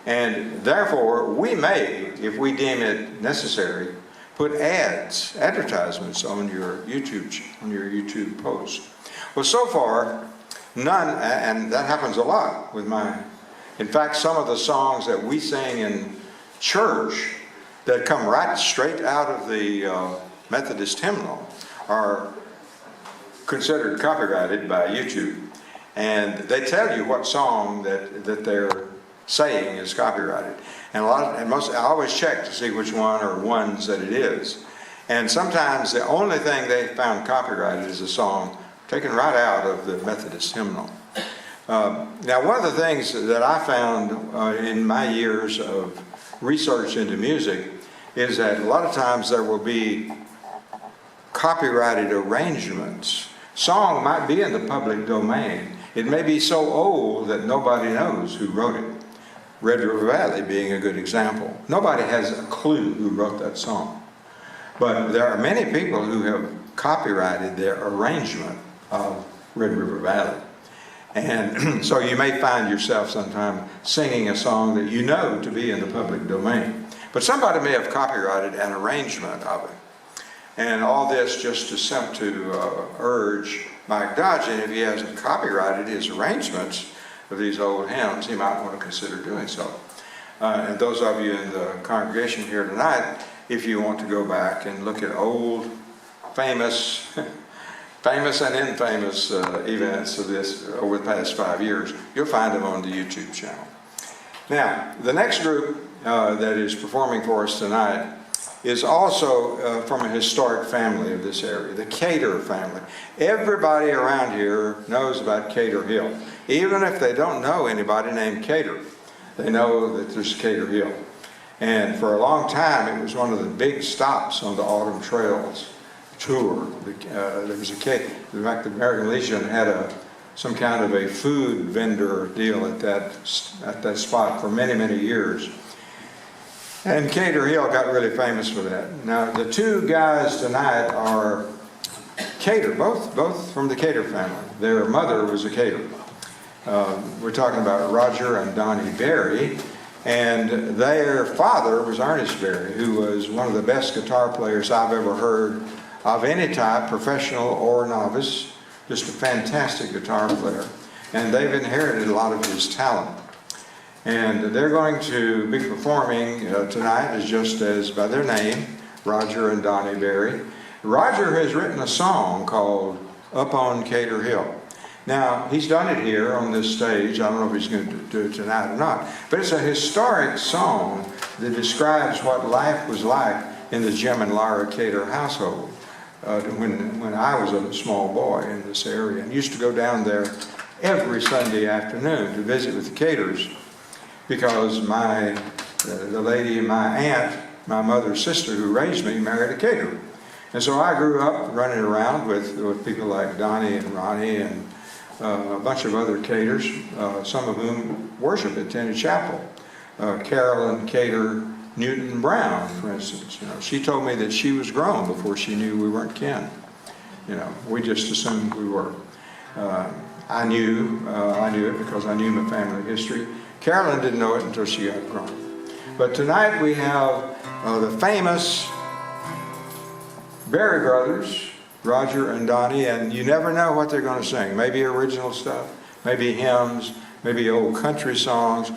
And therefore, we may, if we deem it necessary, put advertisements on your YouTube post. Well, so far, none, and that happens a lot with mine. In fact, some of the songs that we sing in church that come right straight out of the Methodist hymnal are considered copyrighted by YouTube. And they tell you what song that they're saying is copyrighted. And I always check to see which one or ones that it is. And sometimes the only thing they found copyrighted is a song taken right out of the Methodist hymnal. Now, one of the things that I found in my years of research into music is that a lot of times there will be copyrighted arrangements. Song might be in the public domain. It may be so old that nobody knows who wrote it. Red River Valley being a good example. Nobody has a clue who wrote that song. But there are many people who have copyrighted their arrangement of Red River Valley. And so you may find yourself sometime singing a song that you know to be in the public domain. But somebody may have copyrighted an arrangement of it. And all this just to urge Mike Dodgen, if he hasn't copyrighted his arrangements of these old hymns, he might want to consider doing so. And those of you in the congregation here tonight, if you want to go back and look at old, famous and infamous events of this over the past 5 years, you'll find them on the YouTube channel. Now, the next group that is performing for us tonight is also from a historic family of this area, the Cater family. Everybody around here knows about Cater Hill. Even if they don't know anybody named Cater, they know that there's Cater Hill. And for a long time, it was one of the big stops on the Autumn Trails tour. There was in fact, the American Legion had some kind of a food vendor deal at that spot for many, many years. And Cater Hill got really famous for that. Now, the two guys tonight are Cater, both from the Cater family. Their mother was a Cater. We're talking about Roger and Donnie Berry, and their father was Ernest Berry, who was one of the best guitar players I've ever heard of any type, professional or novice. Just a fantastic guitar player. And they've inherited a lot of his talent. And they're going to be performing tonight as just as by their name, Roger and Donnie Berry. Roger has written a song called Up on Cater Hill. Now, he's done it here on this stage. I don't know if he's going to do it tonight or not. But it's a historic song that describes what life was like in the Jim and Laura Cater household when I was a small boy in this area, and used to go down there every Sunday afternoon to visit with the Caters, because the lady, my aunt, my mother's sister who raised me, married a Cater. And so I grew up running around with people like Donnie and Ronnie and a bunch of other Caters, some of whom worship at Tinney Chapel. Carolyn Cater Newton Brown, for instance. You know, she told me that she was grown before she knew we weren't kin. You know, we just assumed we were. I knew it because I knew my family history. Carolyn didn't know it until she got grown. But tonight we have the famous Berry brothers, Roger and Donnie, and you never know what they're going to sing. Maybe original stuff, maybe hymns, maybe old country songs.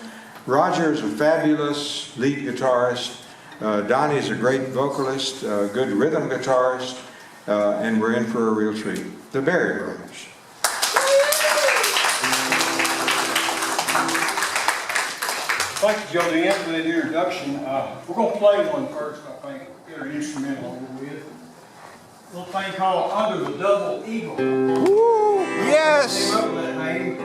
Roger is a fabulous lead guitarist. Donnie is a great vocalist, good rhythm guitarist, and we're in for a real treat. The Berry brothers. Thank you, Jody, for that introduction. We're going to play one first, I think. Get our instrumental over with. A little thing called Under the Double Eagle. Woo! Yes! Came up with that name.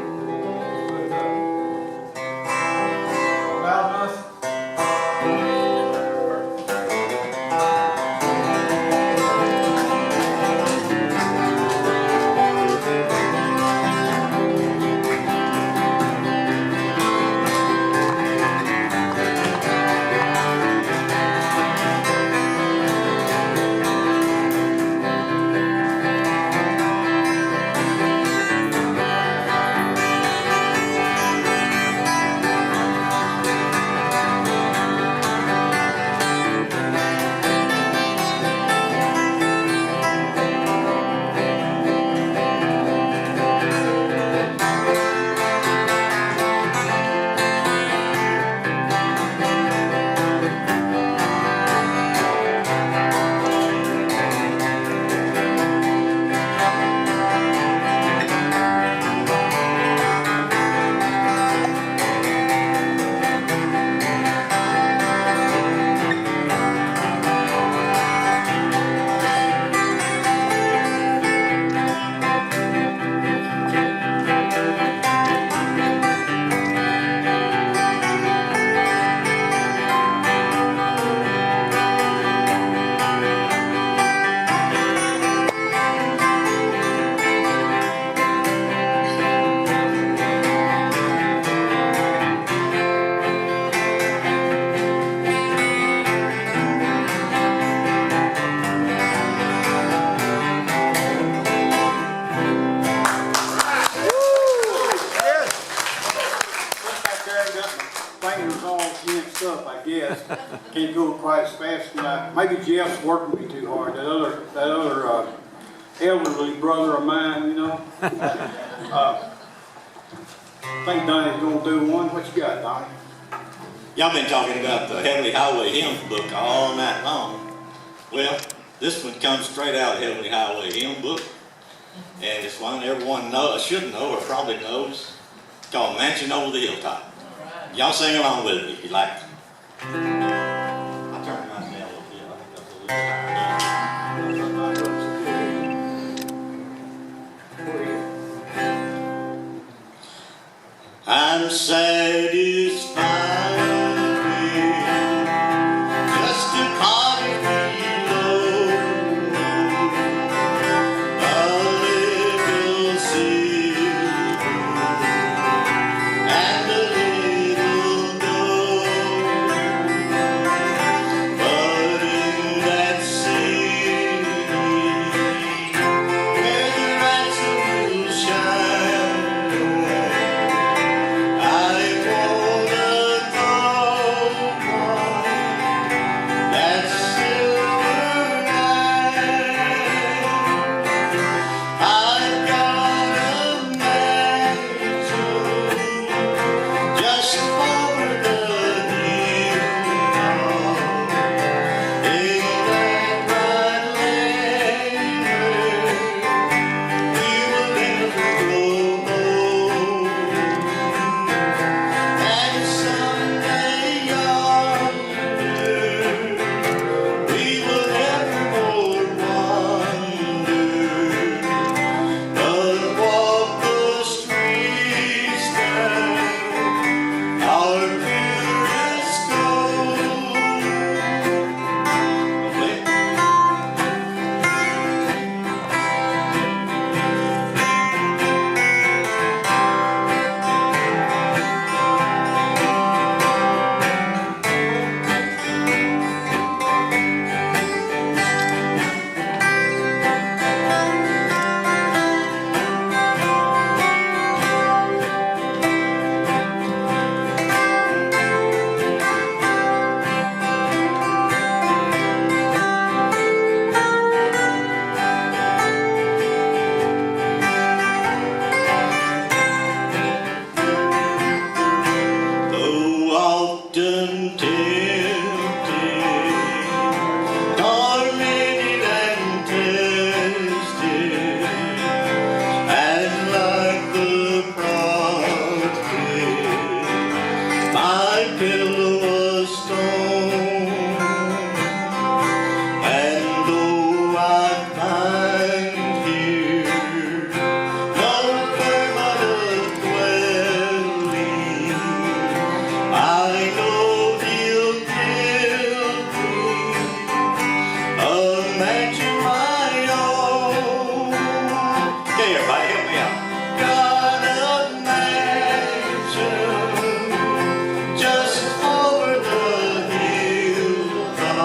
Loud enough? Can't go quite as fast. Maybe Jeff's working me too hard. That other elderly brother of mine, you know. I think Donnie's gonna do one. What you got, Donnie? Y'all been talking about the Heavenly Highway Hymn book all night long. Well, this one comes straight out of the Heavenly Highway Hymn book, and it's one everyone should know or probably knows. It's called Mansion Over the Hilltop. Y'all sing along with it if you like. I'll turn my bell up here. I think that's a little I'm satisfied with just a poverty low, a little silver and a little gold. been tempted, tormented and tested, and like the prophet, my pillow was stone. And though I find here no permanent dwelling, I know He'll give me a mansion my own. Okay, everybody, help me out. Got a mansion just over the hilltop,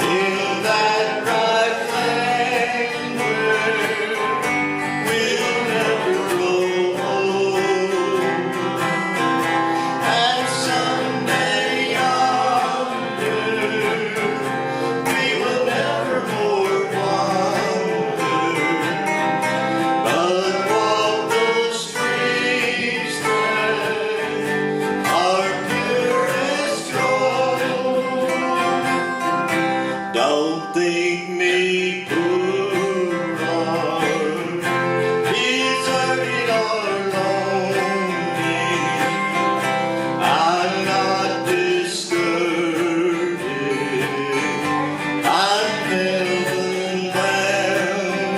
in that right land where we'll never grow old. And someday yonder we will never more wander, but walk the streets that are purest gold. Don't think me poor or deserted or lonely. I'm not discouraged. I'm heaven bound.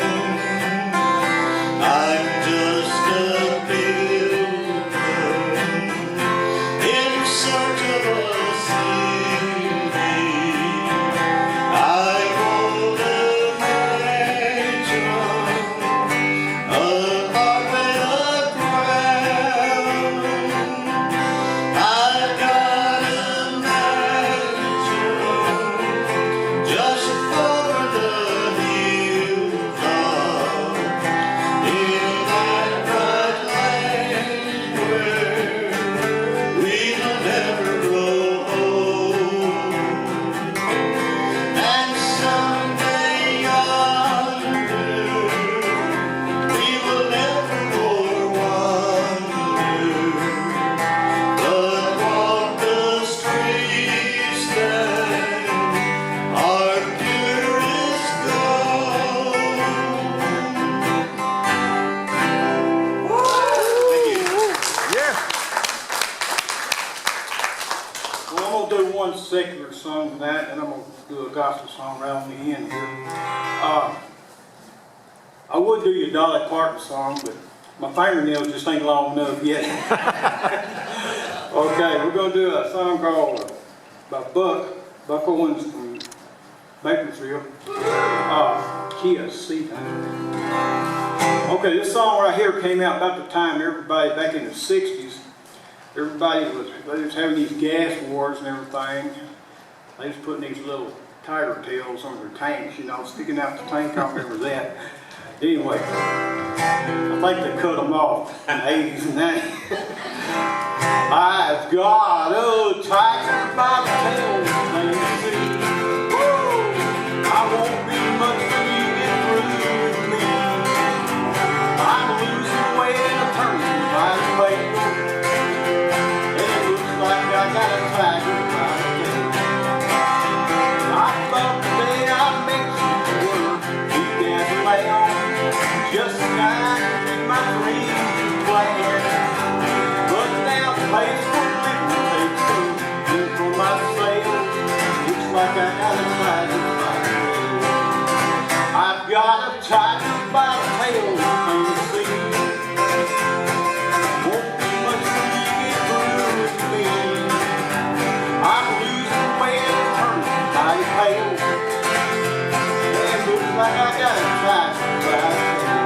I'm just a pilgrim in search of a city. I won't imagine a heart with a crown. I've got a mansion just over the hilltop, in that bright land where we'll never grow old. And someday yonder we will never more wander, but walk the streets that are purest gold. Well, I'm gonna do one secular song tonight, and I'm gonna do a gospel song right on the end here. I would do your Dolly Parton song, but my fingernails just ain't long enough yet. Okay, we're gonna do a song called by Buck Owens from Bakersfield. Key of C. Okay, this song right here came out about the time everybody back in the 60s. Everybody was having these gas wars and everything. They was putting these little tiger tails on their tanks, you know, sticking out the tank. I remember that. Anyway, I think they cut them off in the 80s and 90s. I've got a tiger by the tail, plain to see. Woo! I won't be much when you get through with me. I'm losing weight and I'm turning by the way. And it looks like I got a tiger by the tail. I thought the day I met you were deep as a lamb, just a guy in my dreams plan. But now the place for living takes food in for my sale. Looks like I got a tiger by the tail. I've got a tiger by the tail, you can see. Won't be much when you get through with me. I'm losing weight and turning mighty pale. And looks like I got a tiger by the tail.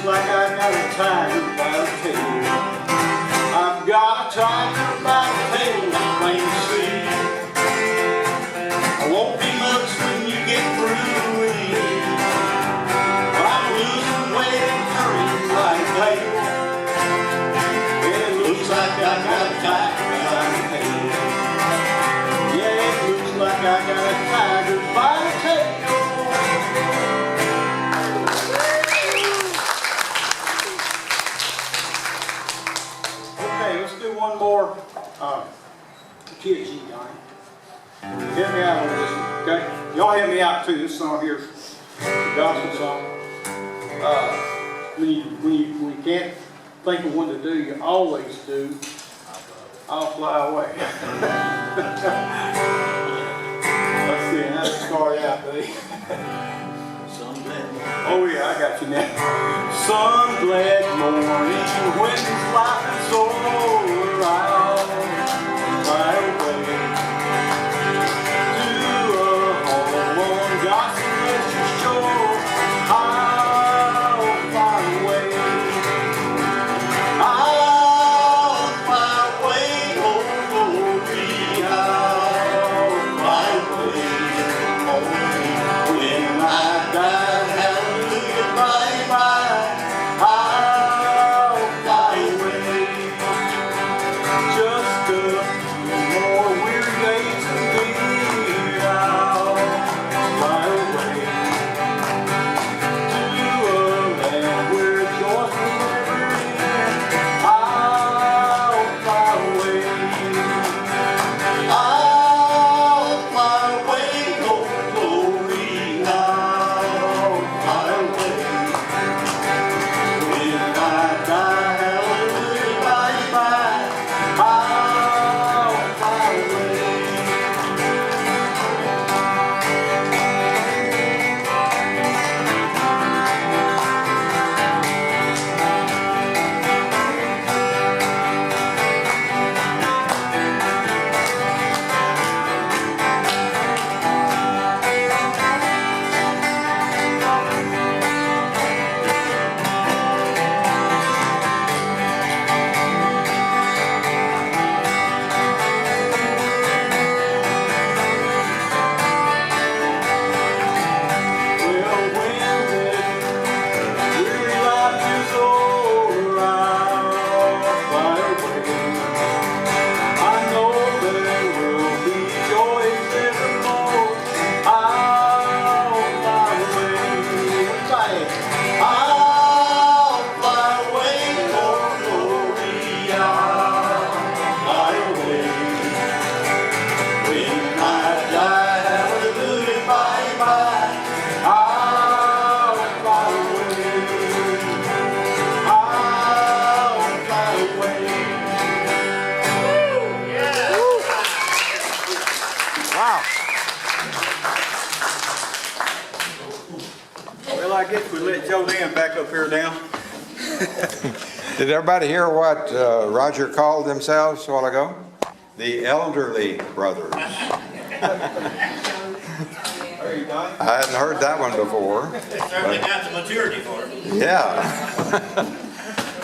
Like I got a tiger by the tail. I got a tiger by the tail. Yeah, it looks like I got a tiger by the tail. Okay, let's do one more kitschy, Donnie. Help me out on this one, okay? Y'all help me out too. This song here is a gospel song. When you can't think of when to do, you always do. I'll fly away. Let's see how to start out, buddy. Oh yeah, I got you now. Some glad morning when this life is over, I'll fly away to a home on God's celestial shore. I'll fly away. I'll fly away, oh glory. I'll fly away, oh when I die. Bye bye, I'll fly away. Just a few more weary days and then I'll fly away to a land where joys will never end. I'll fly away. I'll fly away, oh glory. I'll fly away. Well, I guess we let Joe Lynn back up here now. Did everybody hear what Roger called themselves a while ago? The elderly brothers. I hadn't heard that one before. Certainly got the maturity for it. Yeah.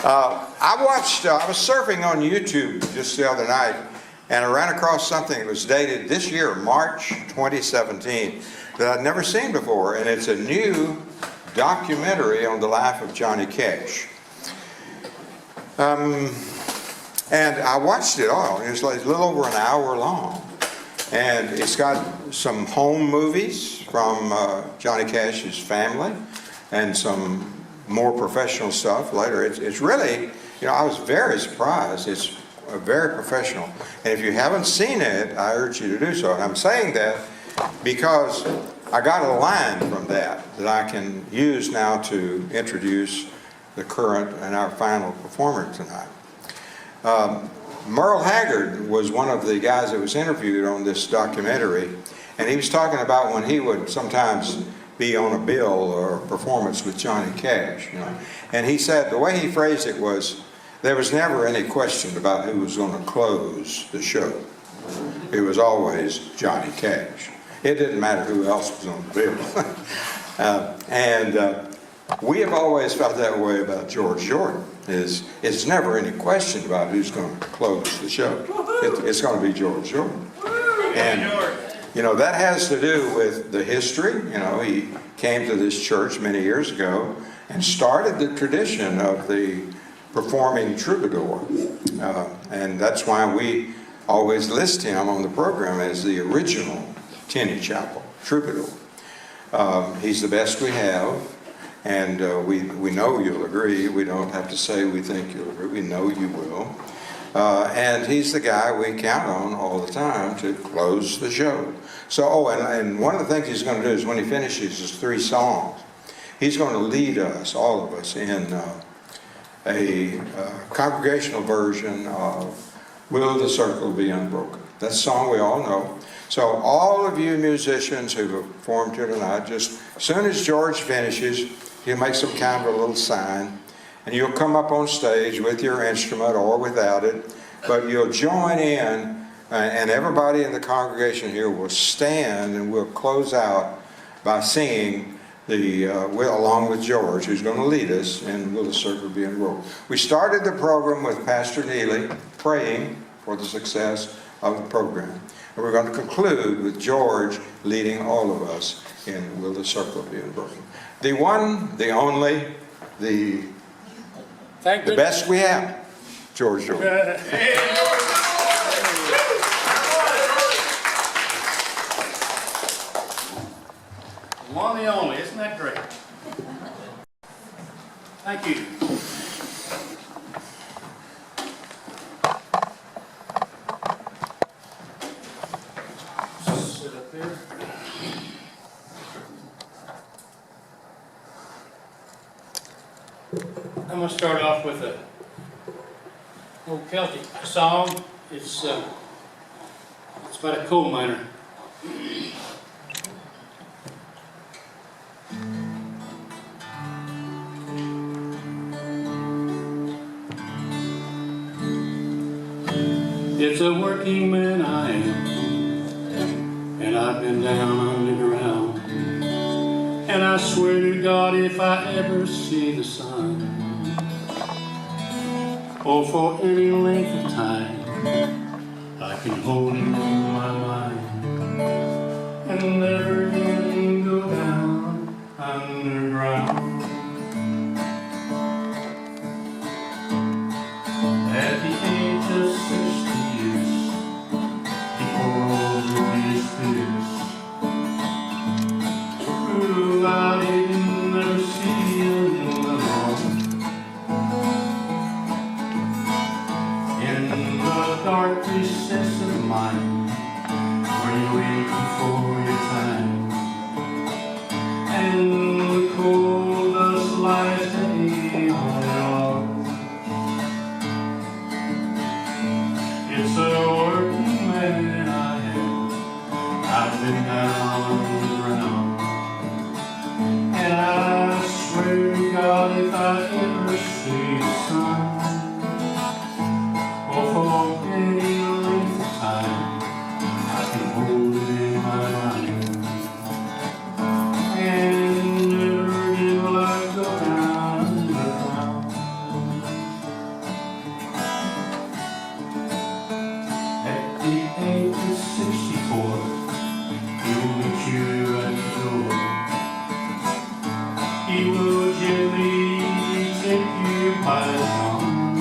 I was surfing on YouTube just the other night, and I ran across something that was dated this year, March 2017, that I'd never seen before, and it's a new documentary on the life of Johnny Cash. And I watched it all. It was like a little over an hour long. And it's got some home movies from Johnny Cash's family and some more professional stuff later. It's really, I was very surprised. It's very professional. And if you haven't seen it, I urge you to do so. And I'm saying that because I got a line from that I can use now to introduce the current and our final performer tonight. Merle Haggard was one of the guys that was interviewed on this documentary, and he was talking about when he would sometimes be on a bill or a performance with Johnny Cash, And he said the way he phrased it was, there was never any question about who was going to close the show. It was always Johnny Cash. It didn't matter who else was on the bill. We have always felt that way about George Jordan. It's never any question about who's going to close the show. It's going to be George Jordan. And, that has to do with the history. He came to this church many years ago and started the tradition of the performing troubadour. And that's why we always list him on the program as the original Tinney Chapel troubadour. He's the best we have, and we know you'll agree. We don't have to say we think you'll agree. We know you will. And he's the guy we count on all the time to close the show. So, and one of the things he's going to do is when he finishes his 3 songs, he's going to lead us, all of us, in a congregational version of Will the Circle Be Unbroken. That's a song we all know. So all of you musicians who have performed here tonight, just as soon as George finishes, he'll make some kind of a little sign, and you'll come up on stage with your instrument or without it, but you'll join in, and everybody in the congregation here will stand, and we'll close out by singing along with George, who's going to lead us in Will the Circle Be Unbroken. We started the program with Pastor Neely praying for the success of the program. And we're going to conclude with George leading all of us in Will the Circle Be Unbroken. The one, the only, the best we have, George Jordan. One and only, isn't that great? Thank you. Sit up here. I'm going to start off with a old Celtic song. It's about a coal miner. It's a working man I am, and I've been down underground. And I swear to God, if I ever see the sun, or for any length of time, I can hold him in my mind and never again go down underground. At the age of 60 years, he poured over his fears. True, I didn't never see him alone. In the dark recess of mine, where you wait for your time, and the cold dust lies heavy on your arms. It's a working man I am. I've been down on the ground, and I swear to God, if I ever see the sun, or for any length of time, I can hold it in my mind, and never again will I go down underground. At the age of 64, he will meet you at the door. He will gently take you by the arm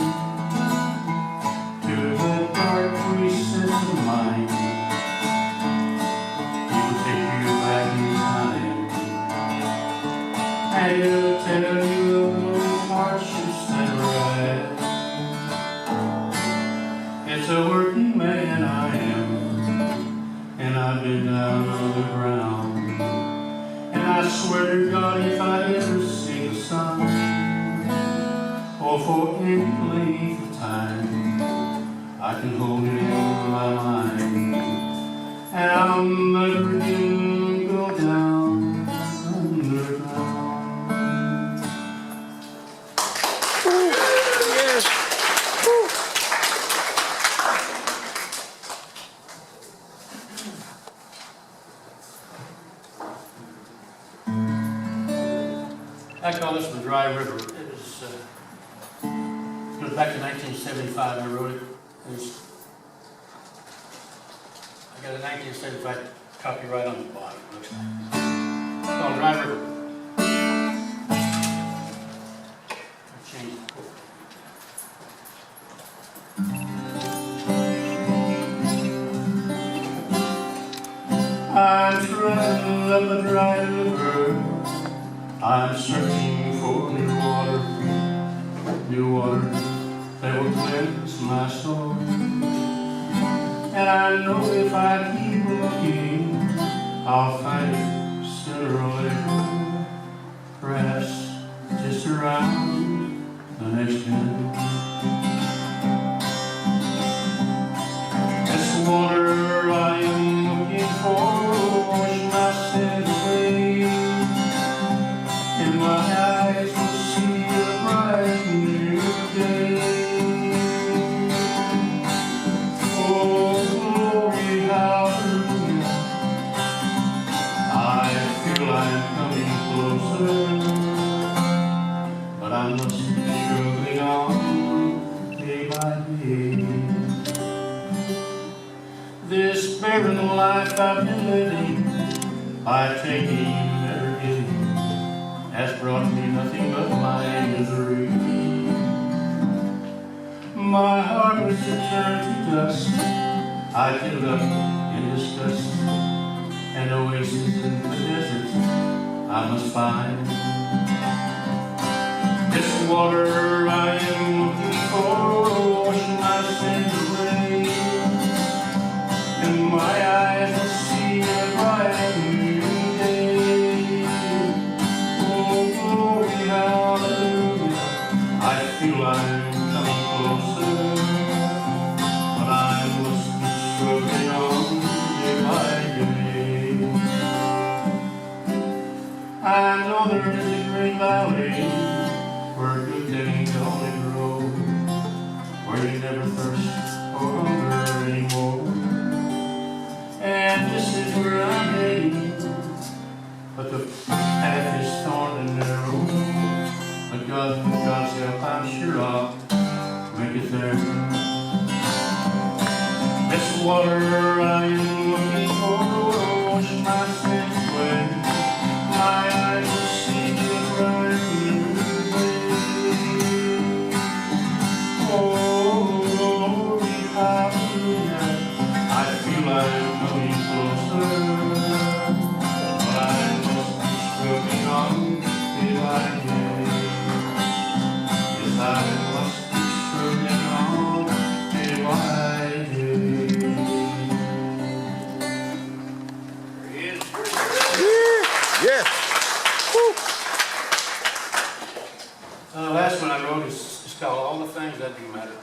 to the dark recess of mine. He will take you back in time, and he'll tell you of those hardships never had. It's a working man I am, and I've been down on the ground. And I swear to God, if I ever see the sun, or for any length of time, I can hold it in my mind, and I'll never again go down underground. I call this the Dry River. It goes back to 1975. I wrote it. I got a 1975 copyright on the bottom. Looks like. It's called Dry River. I'll change the chord. I'm traveling up a dry river. I'm searching for new water that will cleanse my soul. And I know if I keep looking, I'll find it sooner or later, perhaps just around the next bend. This water I am looking for wash my sins away, and my eyes will see a bright new day. Oh, glory, hallelujah, I feel I'm coming closer, but I must be struggling on day by day. This barren life I've been living, by taking and never giving, has brought me nothing but my misery. My heart was turned to dust. I give up in disgust. An oasis in the desert I must find. This water I am looking for, wash my sins away, and my eyes will see a bright new day. Oh, glory, hallelujah, I feel I'm coming closer, but I must be struggling on day by day. I know there is a great valley where good things only grow, where you never thirst or hunger anymore. And this is where I'm heading, but the path is torn and narrow. But with God's help, I'm sure I'll make it there. This water I am looking for, wash my sins away. My eyes will see the bright new day. Oh, glory, hallelujah, I feel I'm coming closer, but I must be struggling on day by day. Yes, I must be struggling on day by day. Yes. The last one I wrote is called All the Things That Do Matter.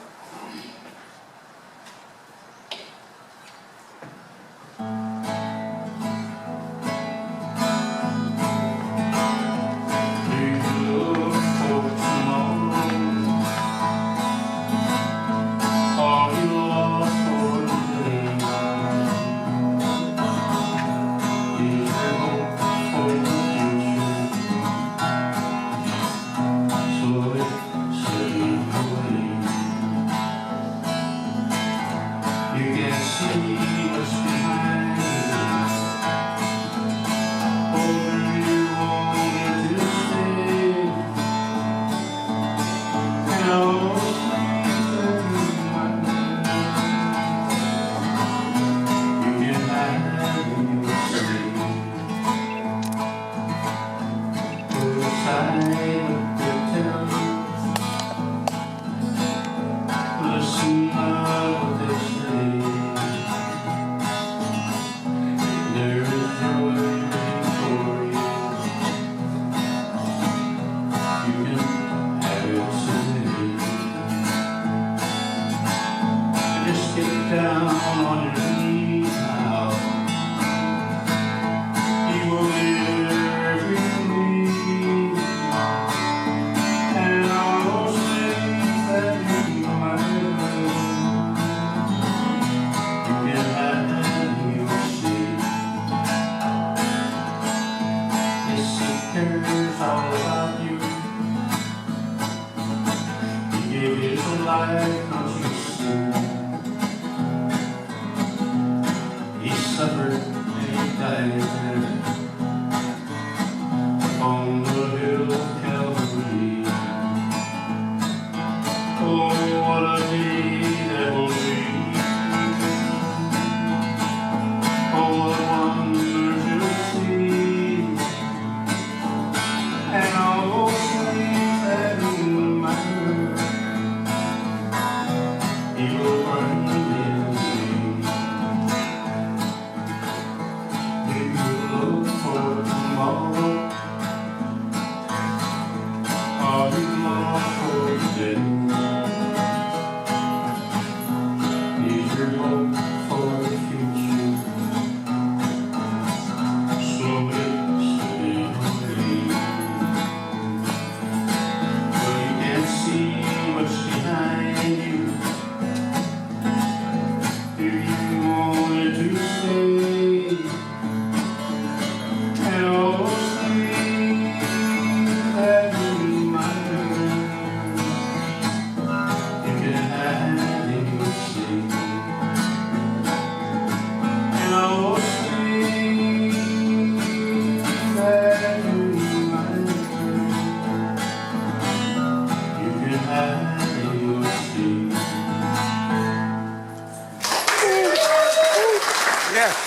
Yes.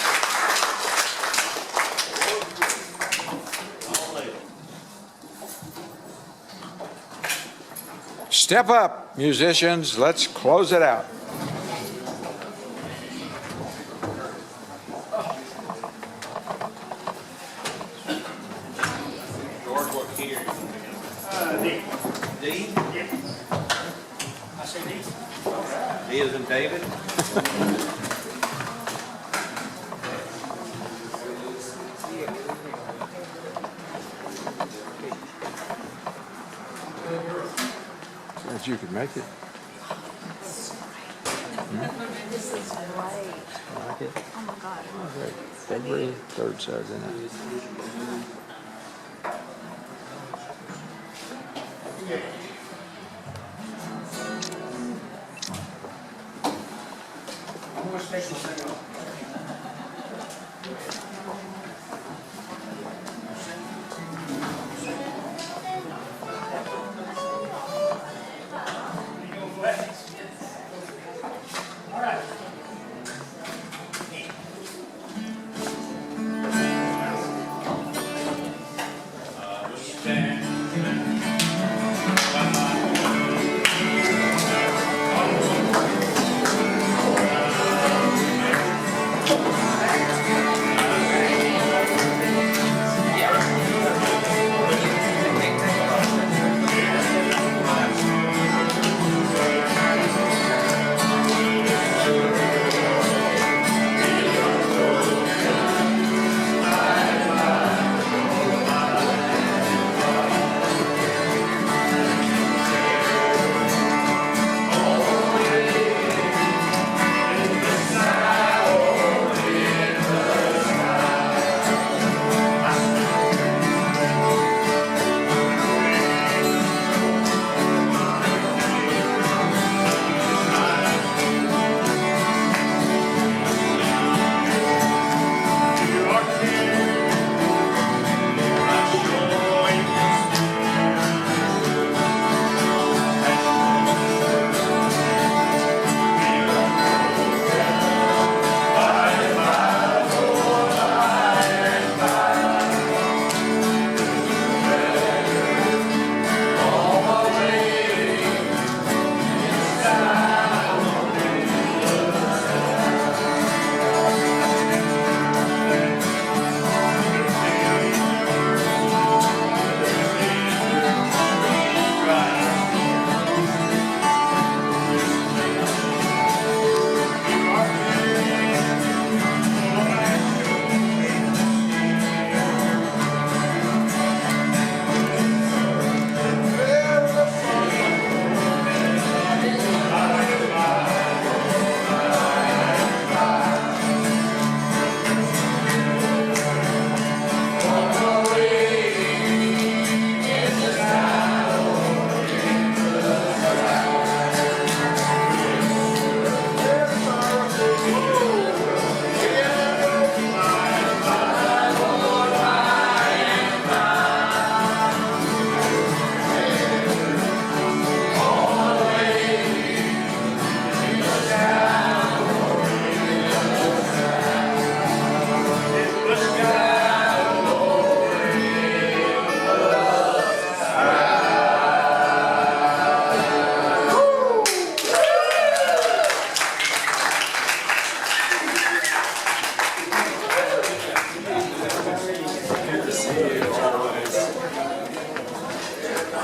Step up, musicians. Let's close it out. George, what key are you D. D? I say D. D as in David? If you could make it. This is great. Like it? Oh my God. Great. February 3rd Saturday night.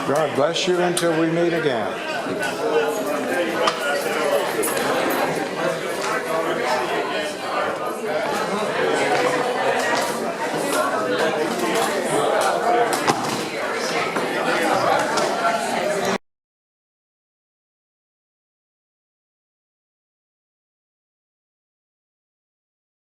God bless you until we meet again.